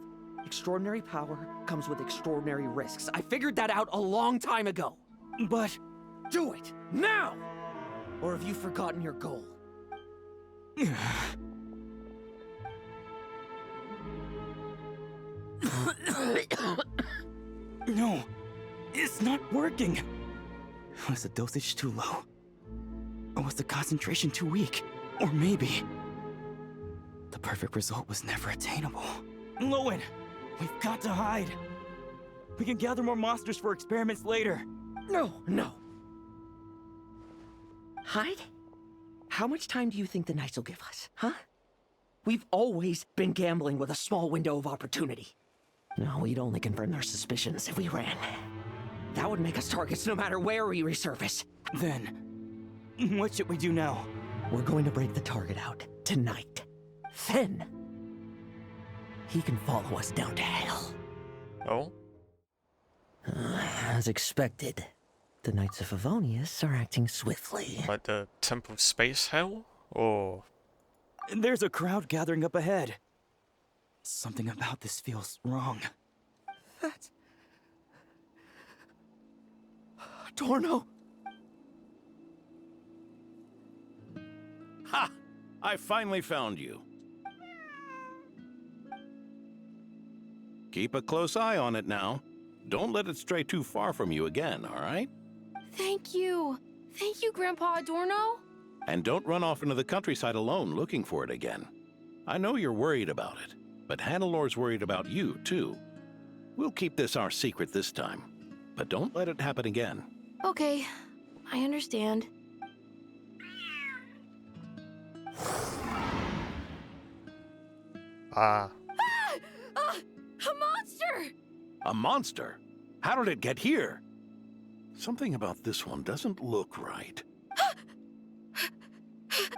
Extraordinary power comes with extraordinary risks. I figured that out a long time ago. But... do it, now! Or have you forgotten your goal? No, it's not working. Was the dosage too low? Or was the concentration too weak? Or maybe... the perfect result was never attainable. Lohen, we've got to hide. We can gather more monsters for experiments later. No. Hide? How much time do you think the Knights will give us, huh? We've always been gambling with a small window of opportunity. No, we'd only confirm their suspicions if we ran. That would make us targets no matter where we resurface. Then, what should we do now? We're going to break the target out tonight. Then, he can follow us down to hell. Oh? As expected, the Knights of Favonius are acting swiftly. Like the Temple of Space Hell? Or... There's a crowd gathering up ahead. Something about this feels wrong. That's... Adorno! Ha! I finally found you. Keep a close eye on it now. Don't let it stray too far from you again, all right? Thank you. Thank you, Grandpa Adorno. And don't run off into the countryside alone looking for it again. I know you're worried about it, but Hannelor's worried about you, too. We'll keep this our secret this time, but don't let it happen again. Okay, I understand. Ah. A monster! A monster? How did it get here? Something about this one doesn't look right.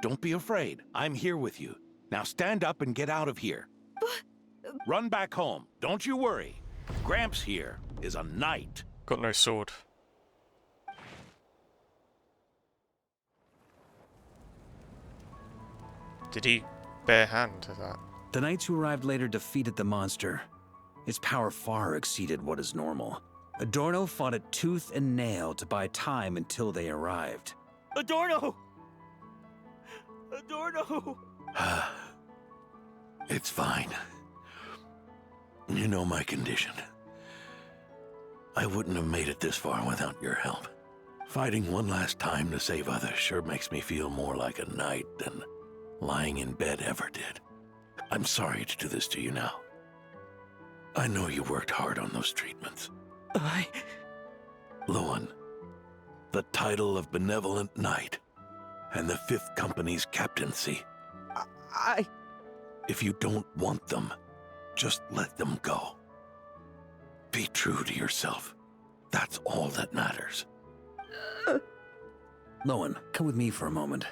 Don't be afraid. I'm here with you. Now stand up and get out of here. Run back home. Don't you worry. Gramps here is a knight. Got no sword. Did he bare hand to that? The knights who arrived later defeated the monster. Its power far exceeded what is normal. Adorno fought it tooth and nail to buy time until they arrived. Adorno! Adorno! It's fine. You know my condition. I wouldn't have made it this far without your help. Fighting one last time to save others sure makes me feel more like a knight than lying in bed ever did. I'm sorry to do this to you now. I know you worked hard on those treatments. Lohen, the title of Benevolent Knight and the 5th Company's captaincy. If you don't want them, just let them go. Be true to yourself. That's all that matters. Lohen, come with me for a moment.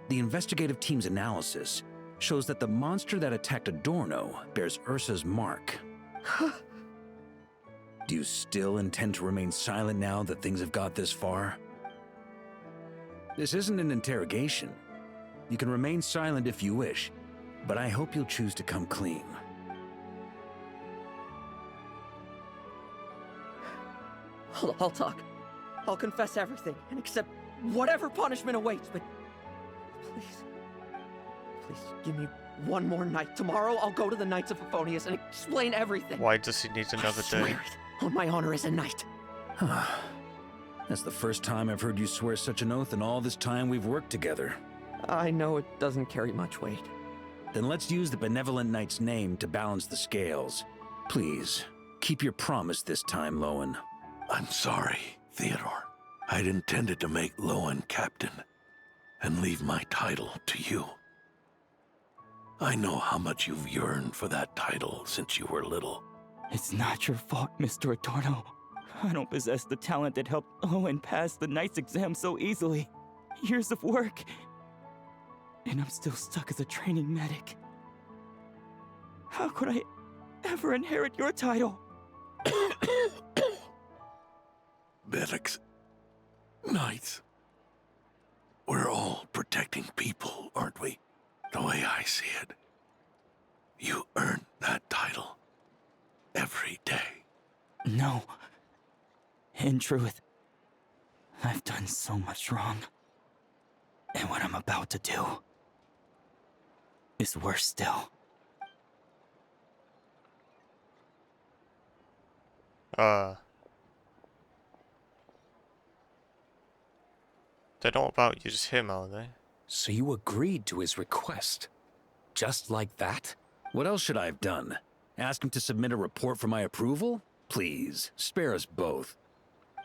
The investigative team's analysis shows that the monster that attacked Adorno bears Ursa's mark. Do you still intend to remain silent now that things have got this far? This isn't an interrogation. You can remain silent if you wish, but I hope you'll choose to come clean. I'll talk. I'll confess everything and accept whatever punishment awaits, but please give me one more night. Tomorrow I'll go to the Knights of Favonius and explain everything. Why does he need another day? Swear it on my honor as a knight. That's the first time I've heard you swear such an oath in all this time we've worked together. I know it doesn't carry much weight. Then let's use the Benevolent Knight's name to balance the scales. Please, keep your promise this time, Lohen. I'm sorry, Theodore. I'd intended to make Lohen captain and leave my title to you. I know how much you've yearned for that title since you were little. It's not your fault, Mr. Adorno. I don't possess the talent that helped Lohen pass the knight's exam so easily. Years of work. And I'm still stuck as a training medic. How could I ever inherit your title? Medics, knights, we're all protecting people, aren't we? The way I see it, you earn that title every day. No. In truth, I've done so much wrong. And what I'm about to do is worse still. They're not about you, just him, are they? So you agreed to his request? Just like that? What else should I have done? Ask him to submit a report for my approval? Please, spare us both.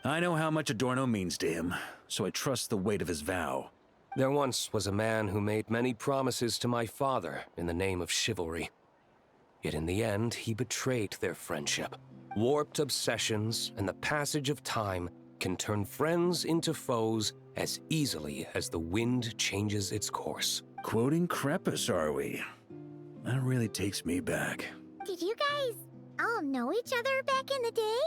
I know how much Adorno means to him, so I trust the weight of his vow. There once was a man who made many promises to my father in the name of chivalry. Yet in the end, he betrayed their friendship. Warped obsessions and the passage of time can turn friends into foes as easily as the wind changes its course. Quoting Crepus, are we? That really takes me back. Did you guys all know each other back in the day?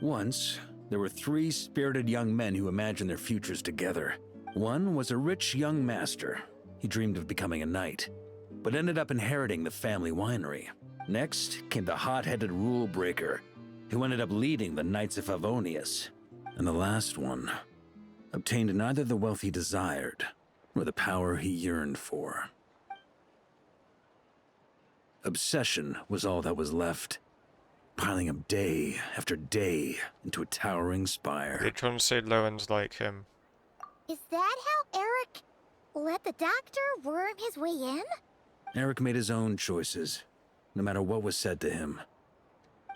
Once, there were 3 spirited young men who imagined their futures together. One was a rich young master. He dreamed of becoming a knight, but ended up inheriting the family winery. Next came the hot-headed rule breaker, who ended up leading the Knights of Favonius. And the last one obtained neither the wealth he desired, nor the power he yearned for. Obsession was all that was left, piling up day after day into a towering spire. They're trying to say Lowen's like him. Is that how Eric let the doctor worm his way in? Eric made his own choices, no matter what was said to him.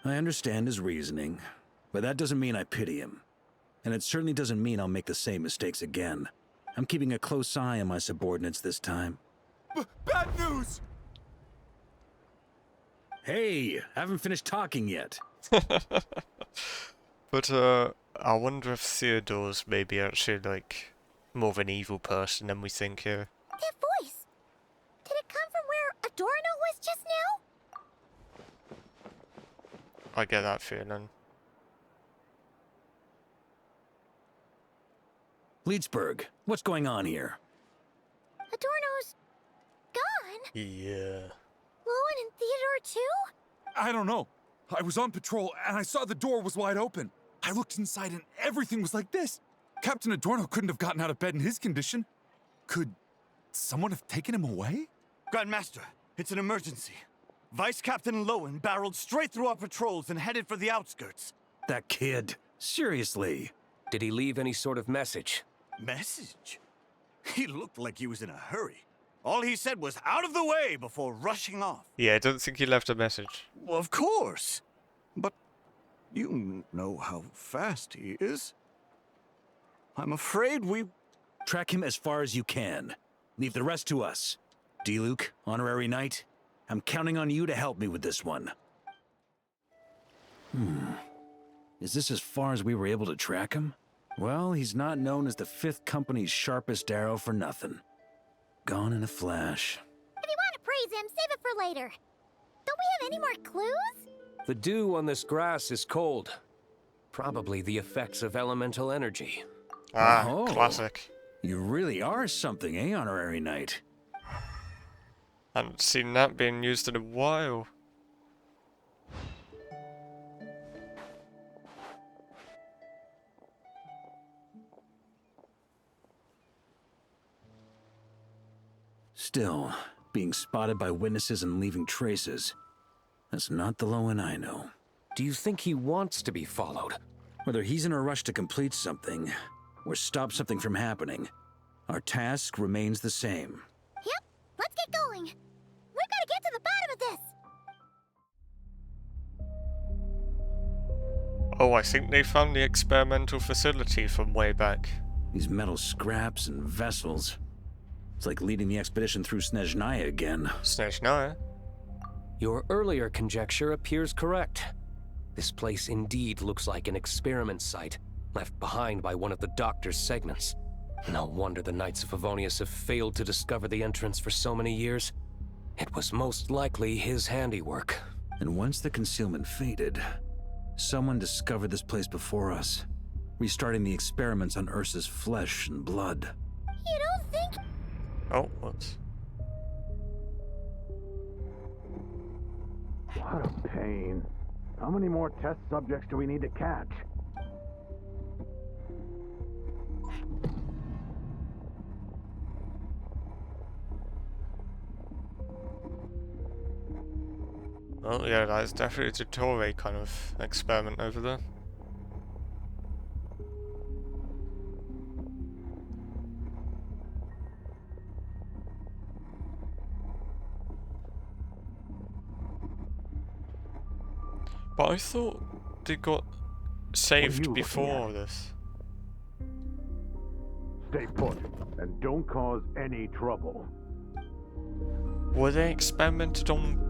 I understand his reasoning, but that doesn't mean I pity him. And it certainly doesn't mean I'll make the same mistakes again. I'm keeping a close eye on my subordinates this time. Bad news! Hey, haven't finished talking yet. But, I wonder if Theodore's maybe actually, like, more of an evil person than we think here. That voice! Did it come from where Adorno was just now? I get that feeling. Leedsburg, what's going on here? Adorno's gone? Yeah. Lowen and Theodore too? I don't know. I was on patrol and I saw the door was wide open. I looked inside and everything was like this. Captain Adorno couldn't have gotten out of bed in his condition. Could someone have taken him away? Grandmaster, it's an emergency. Vice Captain Lohen barreled straight through our patrols and headed for the outskirts. That kid, seriously. Did he leave any sort of message? Message? He looked like he was in a hurry. All he said was out of the way before rushing off. Yeah, I don't think he left a message. Well, of course. But you know how fast he is. I'm afraid we... Track him as far as you can. Leave the rest to us. D-Luke, honorary knight, I'm counting on you to help me with this one. Is this as far as we were able to track him? Well, he's not known as the 5th Company's sharpest arrow for nothing. Gone in a flash. If you want to praise him, save it for later. Don't we have any more clues? The dew on this grass is cold. Probably the effects of elemental energy. Ah, Oh. classic. You really are something, eh, honorary knight? Haven't seen that being used in a while. Still, being spotted by witnesses and leaving traces, that's not the Lohen I know. Do you think he wants to be followed? Whether he's in a rush to complete something, or stop something from happening, our task remains the same. Yep, let's get going. We've got to get to the bottom of this. Oh, I think they found the experimental facility from way back. These metal scraps and vessels. It's like leading the expedition through Snezhnaya again. Snezhnaya? Your earlier conjecture appears correct. This place indeed looks like an experiment site, left behind by one of the Doctor's segments. No wonder the Knights of Favonius have failed to discover the entrance for so many years. It was most likely his handiwork. And once the concealment faded, someone discovered this place before us, restarting the experiments on Ursa's flesh and blood. You don't think... Oh, what? What a pain. How many more test subjects do we need to catch? Oh yeah, that is definitely a Torre kind of experiment over there. But I thought they got saved before this. Stay put, and don't cause any trouble. Were they experimented on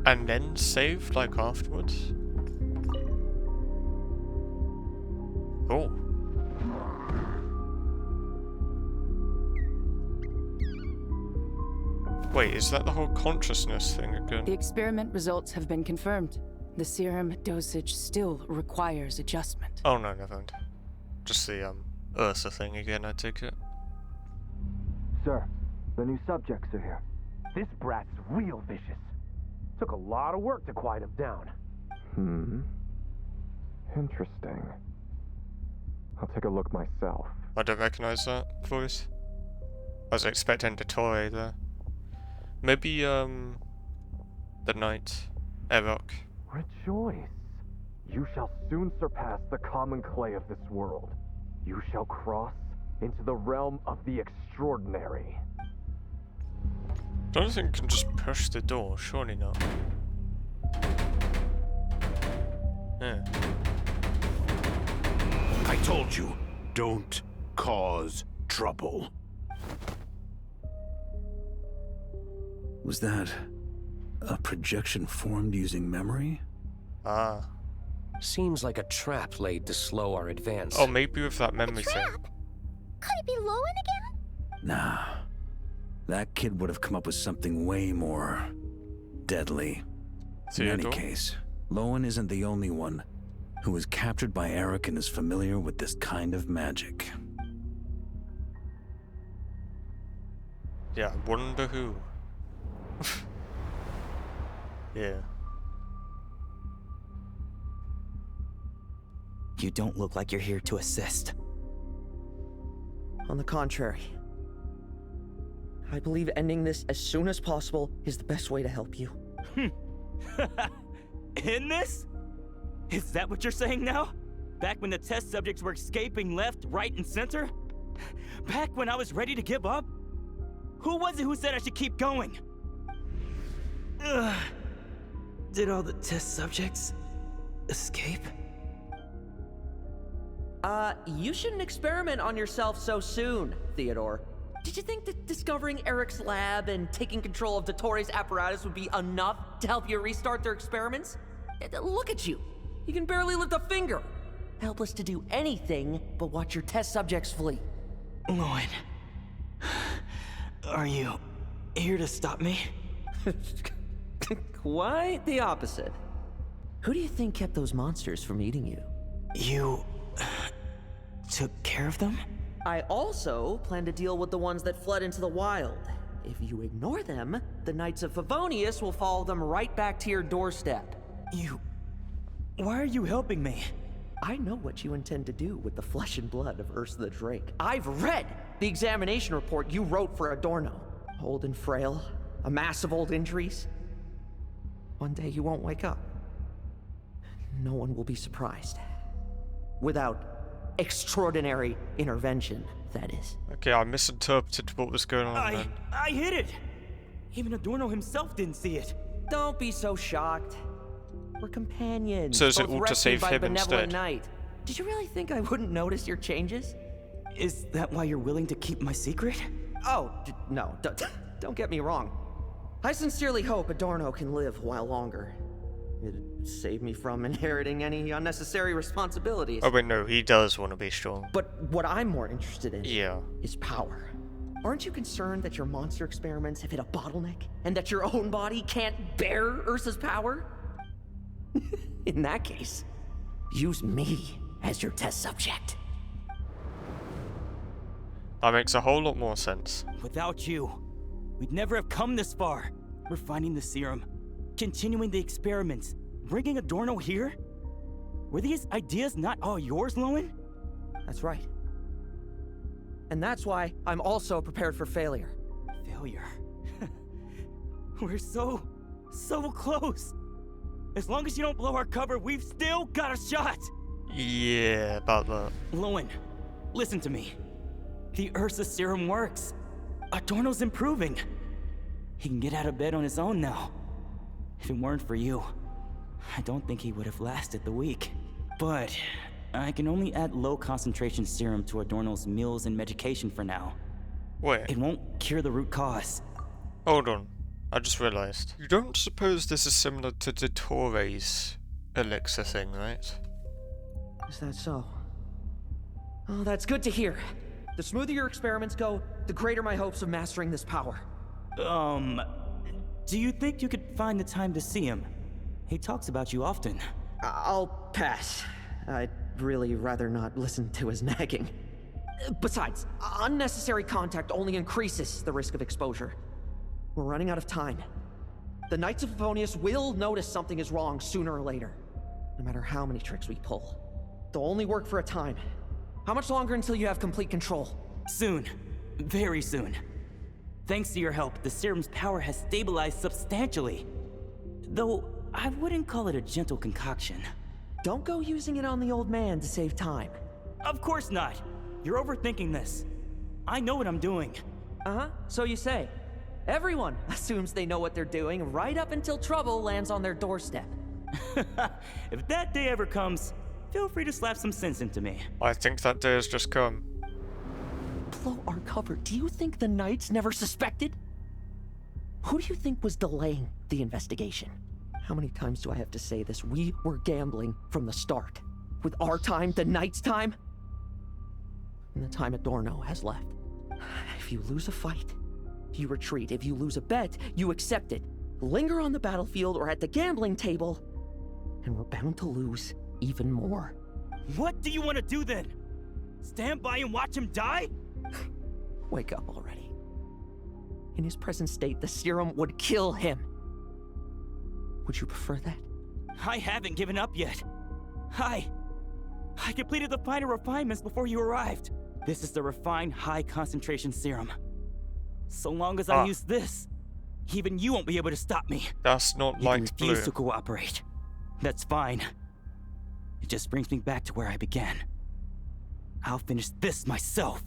and then saved, like, afterwards? Oh. Wait, is that the whole consciousness thing again? The experiment results have been confirmed. The serum dosage still requires adjustment. Oh no, never mind. Just the Ursa thing again, I take it. Sir, the new subjects are here. This brat's real vicious. Took a lot of work to quiet him down. Interesting. I'll take a look myself. I don't recognize that voice. I was expecting Dottore there. Maybe, the knight, Erok. Rejoice. You shall soon surpass the common clay of this world. You shall cross into the realm of the extraordinary. Don't think you can just push the door, surely not. Yeah. I told you, don't cause trouble. Was that a projection formed using memory? Ah. Seems like a trap laid to slow our advance. Oh, maybe with that memory thing. Could it be Lohen again? Nah. That kid would have come up with something way more deadly. In any case, Lohen isn't the only one who was captured by Eric and is familiar with this kind of magic. Yeah, I wonder who. Yeah. You don't look like you're here to assist. On the contrary, I believe ending this as soon as possible is the best way to help you. In this? Is that what you're saying now? Back when the test subjects were escaping left, right, and center? Back when I was ready to give up? Who was it who said I should keep going? Did all the test subjects escape? You shouldn't experiment on yourself so soon, Theodore. Did you think that discovering Eric's lab and taking control of Dottore's apparatus would be enough to help you restart their experiments? Look at you. You can barely lift a finger. Helpless to do anything but watch your test subjects flee. Lohen, are you here to stop me? Quite the opposite. Who do you think kept those monsters from eating you? You took care of them? I also plan to deal with the ones that fled into the wild. If you ignore them, the Knights of Favonius will follow them right back to your doorstep. Why are you helping me? I know what you intend to do with the flesh and blood of Ursa the Drake. I've read the examination report you wrote for Adorno. Old and frail, a mass of old injuries. One day you won't wake up. No one will be surprised. Without extraordinary intervention, that is. Okay, I misinterpreted what was going on then. I hit it! Even Adorno himself didn't see it. Don't be so shocked. We're companions. So is it both all to rescued save by him benevolent instead? Knight. Did you really think I wouldn't notice your changes? Is that why you're willing to keep my secret? Oh, no, don't get me wrong. I sincerely hope Adorno can live a while longer. It'd save me from inheriting any unnecessary responsibilities. Oh wait, no, he does want to be strong. But what I'm more interested in is power. Aren't you concerned that your monster experiments have hit a bottleneck? And that your own body can't bear Ursa's power? In that case, use me as your test subject. That makes a whole lot more sense. Without you, we'd never have come this far. We're finding the serum, continuing the experiments, bringing Adorno here? Were these ideas not all yours, Lohen? That's right. And that's why I'm also prepared for failure. Failure? We're so close. As long as you don't blow our cover, we've still got a shot. Yeah, about that. Lohen, listen to me. The Ursa serum works. Adorno's improving. He can get out of bed on his own now. If it weren't for you, I don't think he would have lasted the week. But I can only add low concentration serum to Adorno's meals and medication for now. Wait. It won't cure the root cause. Hold on. I just realized. You don't suppose this is similar to Dottore's elixir thing, right? Is that so? Oh, that's good to hear. The smoother your experiments go, the greater my hopes of mastering this power. Do you think you could find the time to see him? He talks about you often. I'll pass. I'd really rather not listen to his nagging. Besides, unnecessary contact only increases the risk of exposure. We're running out of time. The Knights of Favonius will notice something is wrong sooner or later, no matter how many tricks we pull. They'll only work for a time. How much longer until you have complete control? Soon. Very soon. Thanks to your help, the serum's power has stabilized substantially. Though, I wouldn't call it a gentle concoction. Don't go using it on the old man to save time. Of course not. You're overthinking this. I know what I'm doing. Uh-huh, so you say. Everyone assumes they know what they're doing right up until trouble lands on their doorstep. If that day ever comes, feel free to slap some sense into me. I think that day has just come. Blow our cover. Do you think the Knights never suspected? Who do you think was delaying the investigation? How many times do I have to say this? We were gambling from the start. With our time, the Knights' time, and the time Adorno has left. If you lose a fight, you retreat. If you lose a bet, you accept it. Linger on the battlefield or at the gambling table, and we're bound to lose even more. What do you want to do then? Stand by and watch him die? Wake up already. In his present state, the serum would kill him. Would you prefer that? I haven't given up yet. I completed the final refinements before you arrived. This is the refined high-concentration serum. So long as I use this, even you won't be able to stop me. That's not like blue. You refuse to cooperate. That's fine. It just brings me back to where I began. I'll finish this myself.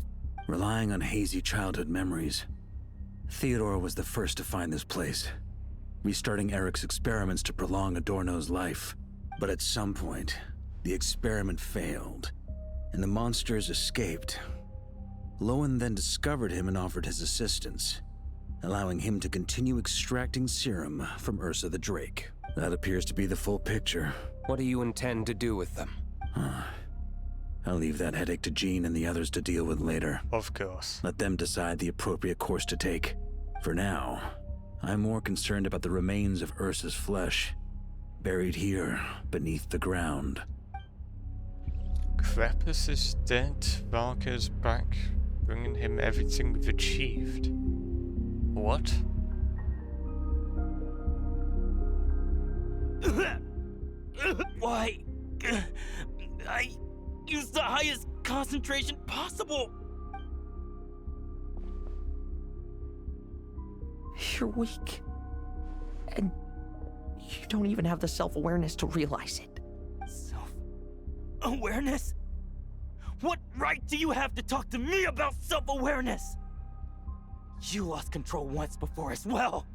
Relying on hazy childhood memories, Theodore was the first to find this place, restarting Eric's experiments to prolong Adorno's life. But at some point, the experiment failed, and the monsters escaped. Lohen then discovered him and offered his assistance, allowing him to continue extracting serum from Ursa the Drake. That appears to be the full picture. What do you intend to do with them? I'll leave that headache to Jean and the others to deal with later. Of course. Let them decide the appropriate course to take. For now, I'm more concerned about the remains of Ursa's flesh, buried here beneath the ground. Krepus is dead, Varka's back, bringing him everything we've achieved. What? Why? I used the highest concentration possible. You're weak. And you don't even have the self-awareness to realize it. Self-awareness? What right do you have to talk to me about self-awareness? You lost control once before as well.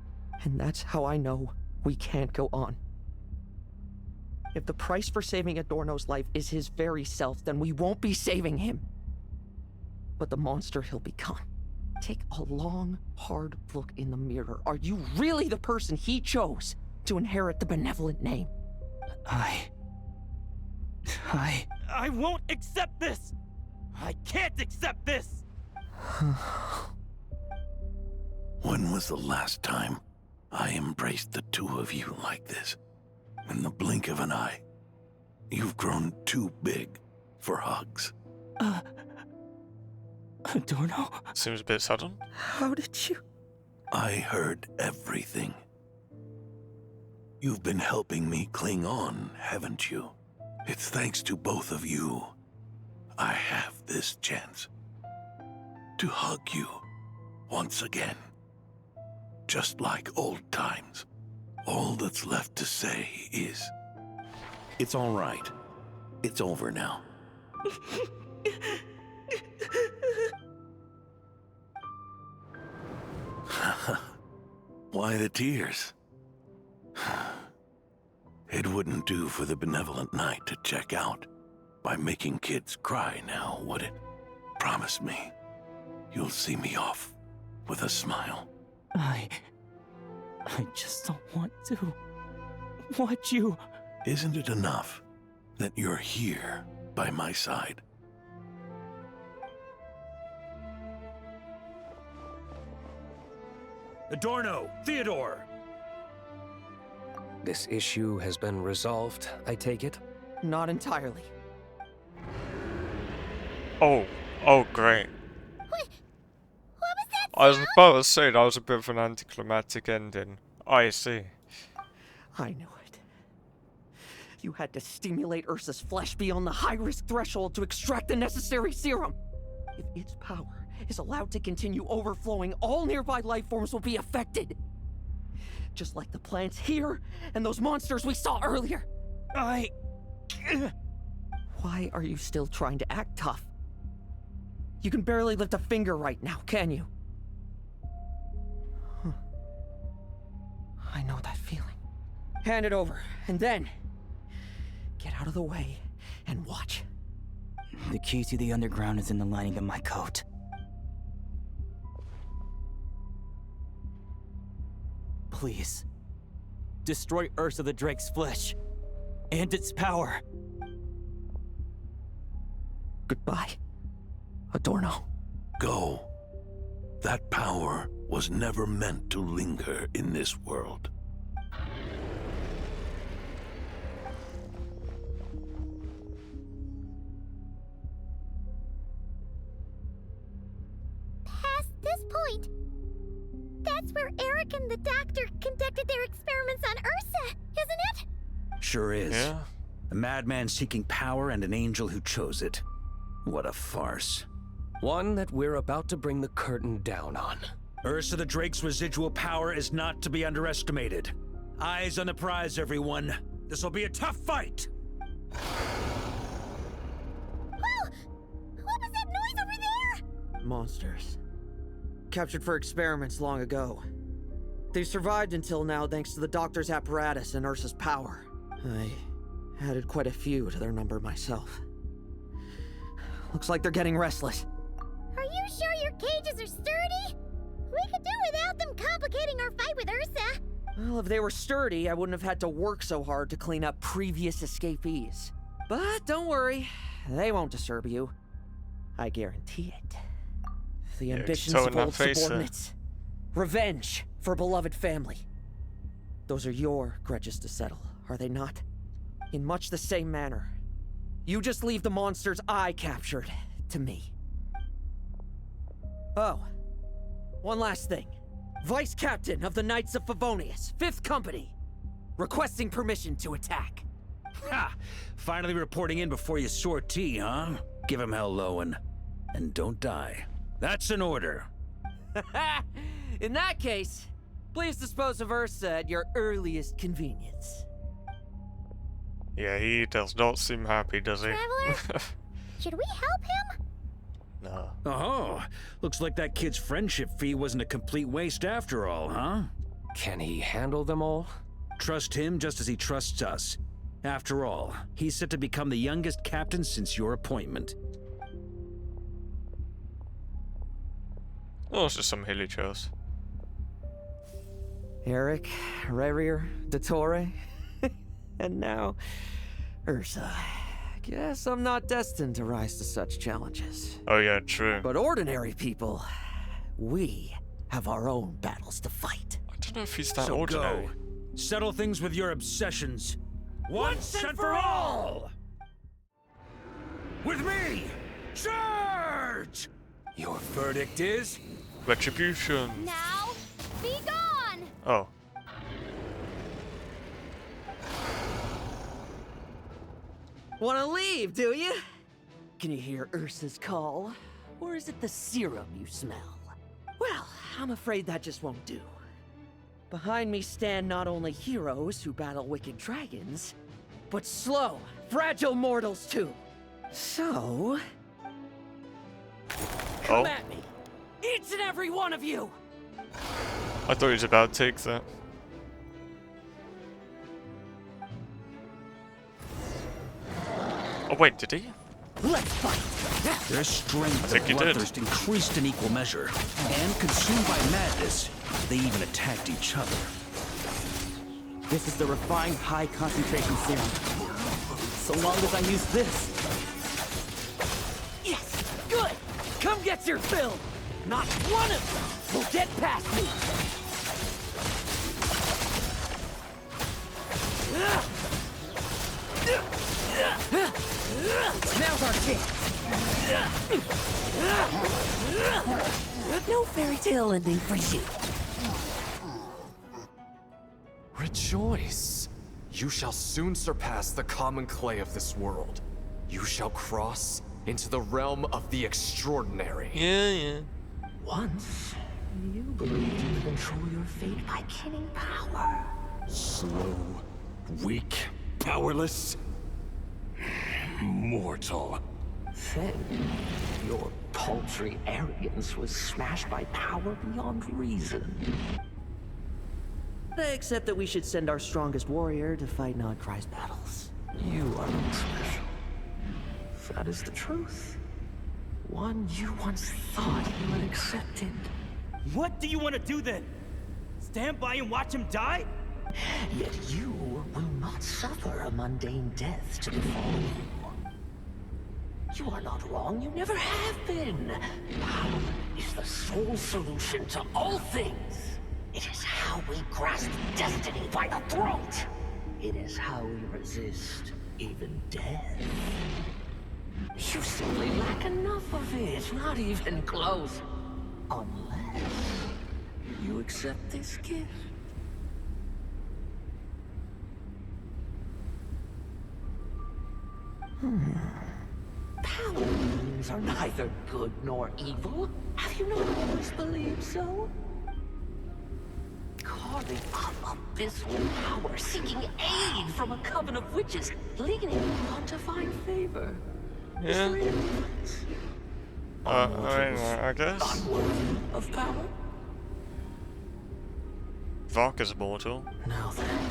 And that's how I know we can't go on. If the price for saving Adorno's life is his very self, then we won't be saving him, but the monster he'll become. Take a long, hard look in the mirror. Are you really the person he chose to inherit the benevolent name? I won't accept this! I can't accept this! When was the last time I embraced the two of you like this? In the blink of an eye. You've grown too big for hugs. Adorno? Seems a bit sudden. How did you? I heard everything. You've been helping me cling on, haven't you? It's thanks to both of you I have this chance to hug you once again. Just like old times. All that's left to say is, it's all right. It's over now. Why the tears? It wouldn't do for the benevolent knight to check out by making kids cry now, would it? Promise me, you'll see me off with a smile. I just don't want to watch you. Isn't it enough that you're here by my side? Adorno, Theodore! This issue has been resolved, I take it? Not entirely. Oh, great. What was that? I was about to say that was a bit of an anticlimactic ending. I see. I knew it. You had to stimulate Ursa's flesh beyond the high-risk threshold to extract the necessary serum. If its power is allowed to continue overflowing, all nearby life forms will be affected. Just like the plants here and those monsters we saw earlier. Why are you still trying to act tough? You can barely lift a finger right now, can you? I know that feeling. Hand it over, and then get out of the way and watch. The key to the underground is in the lining of my coat. Please, destroy Ursa the Drake's flesh and its power. Goodbye, Adorno. Go. That power was never meant to linger in this world. Past this point, that's where Eric and the doctor conducted their experiments on Ursa, isn't it? Sure is. Yeah. A madman seeking power and an angel who chose it. What a farce. One that we're about to bring the curtain down on. Ursa the Drake's residual power is not to be underestimated. Eyes on the prize, everyone. This'll be a tough fight! Whoa! What was that noise over there? Monsters. Captured for experiments long ago. They've survived until now thanks to the doctor's apparatus and Ursa's power. I added quite a few to their number myself. Looks like they're getting restless. Are you sure your cages are sturdy? We could do without them complicating our fight with Ursa. Well, if they were sturdy, I wouldn't have had to work so hard to clean up previous escapees. But don't worry, they won't disturb you. I guarantee it. The ambitions of old subordinates. Revenge for beloved family. Those are your grudges to settle, are they not? In much the same manner. You just leave the monsters I captured to me. Oh, one last thing. Vice Captain of the Knights of Favonius, 5th Company, requesting permission to attack. Ha! Finally reporting in before you sortie, huh? Give him hell, Lohen. And don't die. That's an order. In that case, please dispose of Ursa at your earliest convenience. Yeah, he does not seem happy, does he? Traveler? Should we help him? No. Oh, looks like that kid's friendship fee wasn't a complete waste after all, huh? Can he handle them all? Trust him just as he trusts us. After all, he's set to become the youngest captain since your appointment. Oh, it's just some hilly chose. Eric, Rerier, Dottore, and now Ursa. Guess I'm not destined to rise to such challenges. Oh yeah, true. But ordinary people, we have our own battles to fight. I don't know if he's that So ordinary. go. Settle things with your obsessions. Once and for all! With me! Charge! Your verdict is? Retribution. Now, be gone! Oh. Wanna leave, do you? Can you hear Ursa's call? Or is it the serum you smell? Well, I'm afraid that just won't do. Behind me stand not only heroes who battle wicked dragons, but slow, fragile mortals too. So... come at me! Each and every one of you! I thought he was about to take that. Oh wait, did he? Let's fight! Their strength think he and did. bloodthirst increased in equal measure, and consumed by madness, they even attacked each other. This is the refined high concentration serum. So long as I use this. Yes! Good! Come get your fill! Not one of them will get past me! fairy tale ending for you. Rejoice! You shall soon surpass the common clay of this world. You shall cross into the realm of the extraordinary. Yeah. Once, you believed you could control your fate by killing power. Slow, weak, powerless, mortal. Then, your paltry arrogance was smashed by power beyond reason. Except that we should send our strongest warrior to fight Nodcry's battles. You are not special. That is the truth. One you once thought you had accepted. What do you want to do then? Stand by and watch him die? Yet you will not suffer a mundane death to befall you. You are not wrong, you never have been. Power is the sole solution to all things. It is how we grasp destiny by the throat. It is how we resist even death. You simply lack enough of it, not even close. Unless you accept this gift. Power beings are neither good nor evil. Have you not always believed so? Carving up abysmal power, seeking aid from a coven of witches, leaning on to find favor. Yeah. Is there a difference? I guess. Unworthy of power? Varka's mortal. Now then,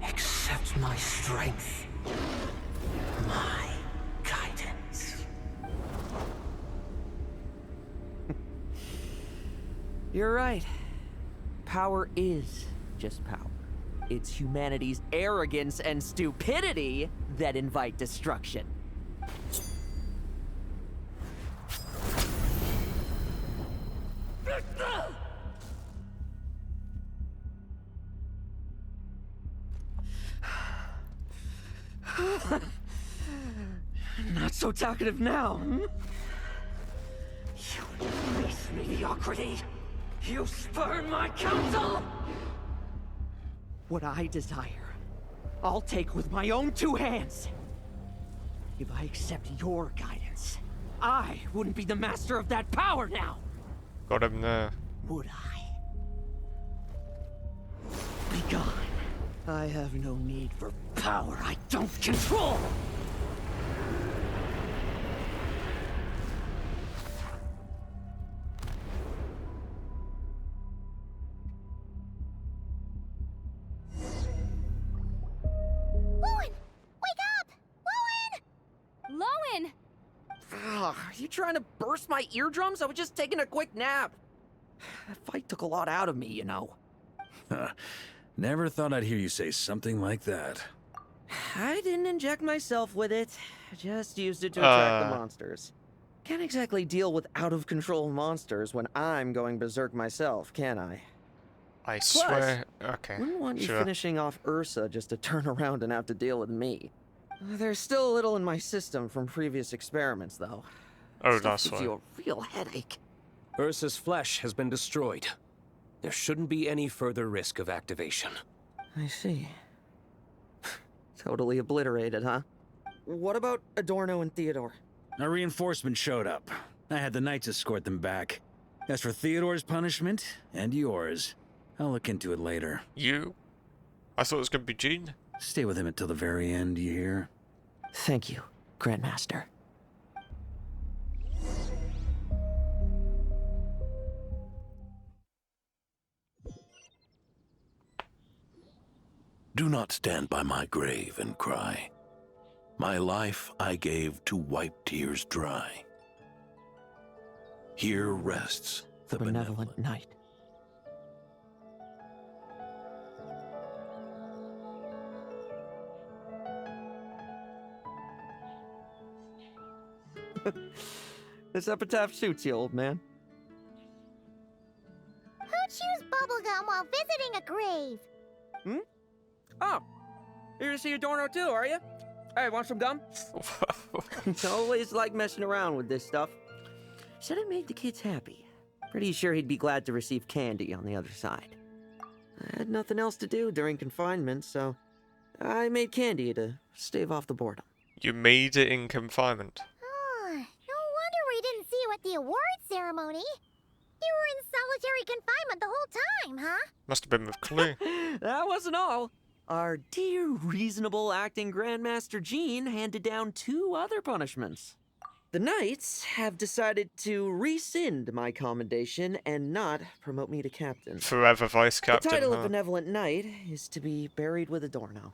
accept my strength. My guidance. You're right. Power is just power. It's humanity's arrogance and stupidity that invite destruction. Not so talkative now, hmm? You embrace mediocrity. You spurn my counsel. What I desire, I'll take with my own two hands. If I accept your guidance, I wouldn't be the master of that power now. Got him there. Would I? Be gone. I have no need for power I don't control. Lohen! Wake up! Lohen! Lohen! Ugh, are you trying to burst my eardrums? I was just taking a quick nap. That fight took a lot out of me, you know. Never thought I'd hear you say something like that. I didn't inject myself with it. Just used it to attract the monsters. Can't exactly deal with out-of-control monsters when I'm going berserk myself, can I? I Plus, swear. Okay. Wouldn't want you Sure. finishing off Ursa just to turn around and have to deal with me. There's still a little in my system from previous experiments, though. Oh, Stuff that's gives why. you a real headache. Ursa's flesh has been destroyed. There shouldn't be any further risk of activation. I see. Totally obliterated, huh? What about Adorno and Theodore? A reinforcement showed up. I had the Knights escort them back. As for Theodore's punishment, and yours, I'll look into it later. You? I thought it was gonna be Jean. Stay with him until the very end, you hear? Thank you, Grandmaster. Do not stand by my grave and cry. My life I gave to wipe tears dry. Here rests The benevolent knight. This epitaph suits you, old man. Who chews bubblegum while visiting a grave? Hmm? Oh, you're to see Adorno too, are you? Hey, want some gum? Always like messing around with this stuff. Said it made the kids happy. Pretty sure he'd be glad to receive candy on the other side. I had nothing else to do during confinement, so I made candy to stave off the boredom. You made it in confinement. Oh, no wonder we didn't see you at the award ceremony. You were in solitary confinement the whole time, huh? Must have been with Clue. That wasn't all. Our dear, reasonable acting Grandmaster Jean handed down 2 other punishments. The Knights have decided to rescind my commendation and not promote me to captain. Forever vice captain, The title huh? of Benevolent Knight is to be buried with Adorno.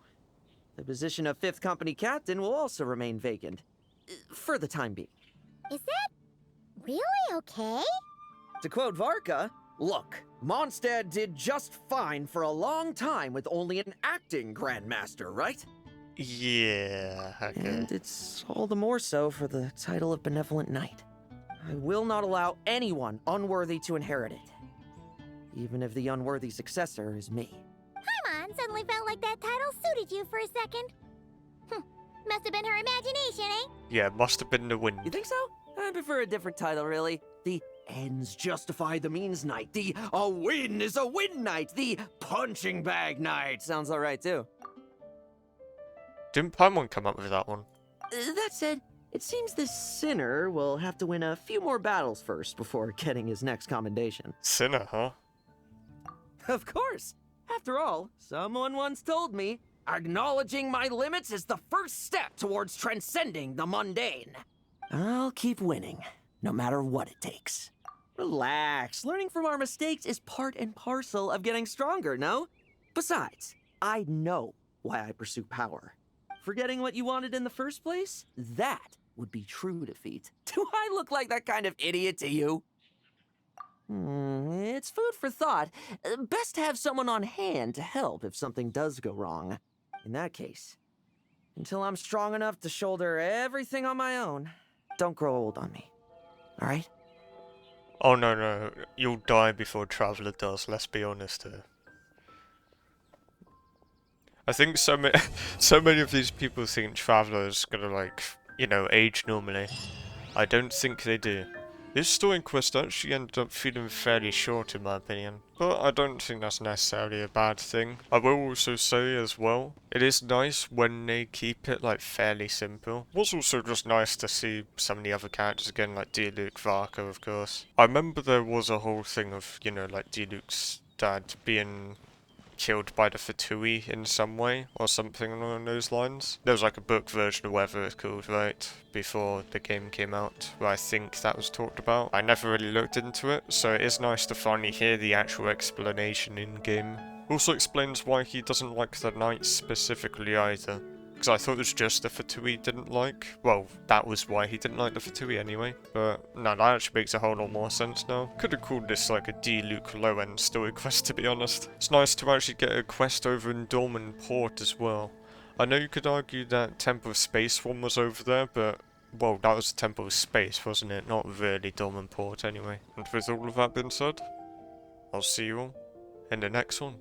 The position of 5th Company captain will also remain vacant, for the time being. Is that really okay? To quote Varka, look, Mondstadt did just fine for a long time with only an acting Grandmaster, right? Yeah, okay. And it's all the more so for the title of Benevolent Knight. I will not allow anyone unworthy to inherit it, even if the unworthy successor is me. Paimon suddenly felt like that title suited you for a second. Must have been her imagination, eh? Yeah, must have been the wind. You think so? I prefer a different title, really. The ends justify the means knight. The a win is a win knight. The punching bag knight. Sounds alright, too. Didn't Paimon come up with that one? That said, it seems this sinner will have to win a few more battles first before getting his next commendation. Sinner, huh? Of course. After all, someone once told me, acknowledging my limits is the first step towards transcending the mundane. I'll keep winning, no matter what it takes. Relax. Learning from our mistakes is part and parcel of getting stronger, no? Besides, I know why I pursue power. Forgetting what you wanted in the first place? That would be true defeat. Do I look like that kind of idiot to you? It's food for thought. Best to have someone on hand to help if something does go wrong. In that case, until I'm strong enough to shoulder everything on my own, don't grow old on me. Alright? Oh no, you'll die before Traveler does, let's be honest here. I think so many of these people think Traveler is gonna, like, you know, age normally. I don't think they do. This story quest actually ended up feeling fairly short in my opinion, but I don't think that's necessarily a bad thing. I will also say as well, it is nice when they keep it like fairly simple. It was also just nice to see some of the other characters again, like Diluc, Varka of course. I remember there was a whole thing of, you know, like Diluc's dad being killed by the Fatui in some way, or something along those lines. There was like a book version or whatever it's called, right, before the game came out, where I think that was talked about. I never really looked into it, so it is nice to finally hear the actual explanation in-game. Also explains why he doesn't like the Knights specifically either. Because I thought it was just the Fatui he didn't like. Well, that was why he didn't like the Fatui anyway. But no, that actually makes a whole lot more sense now. Could have called this like a Diluc Lohen story quest, to be honest. It's nice to actually get a quest over in Dorman Port as well. I know you could argue that Temple of Space one was over there, but well, that was Temple of Space, wasn't it? Not really Dorman Port anyway. And with all of that being said, I'll see you all in the next one.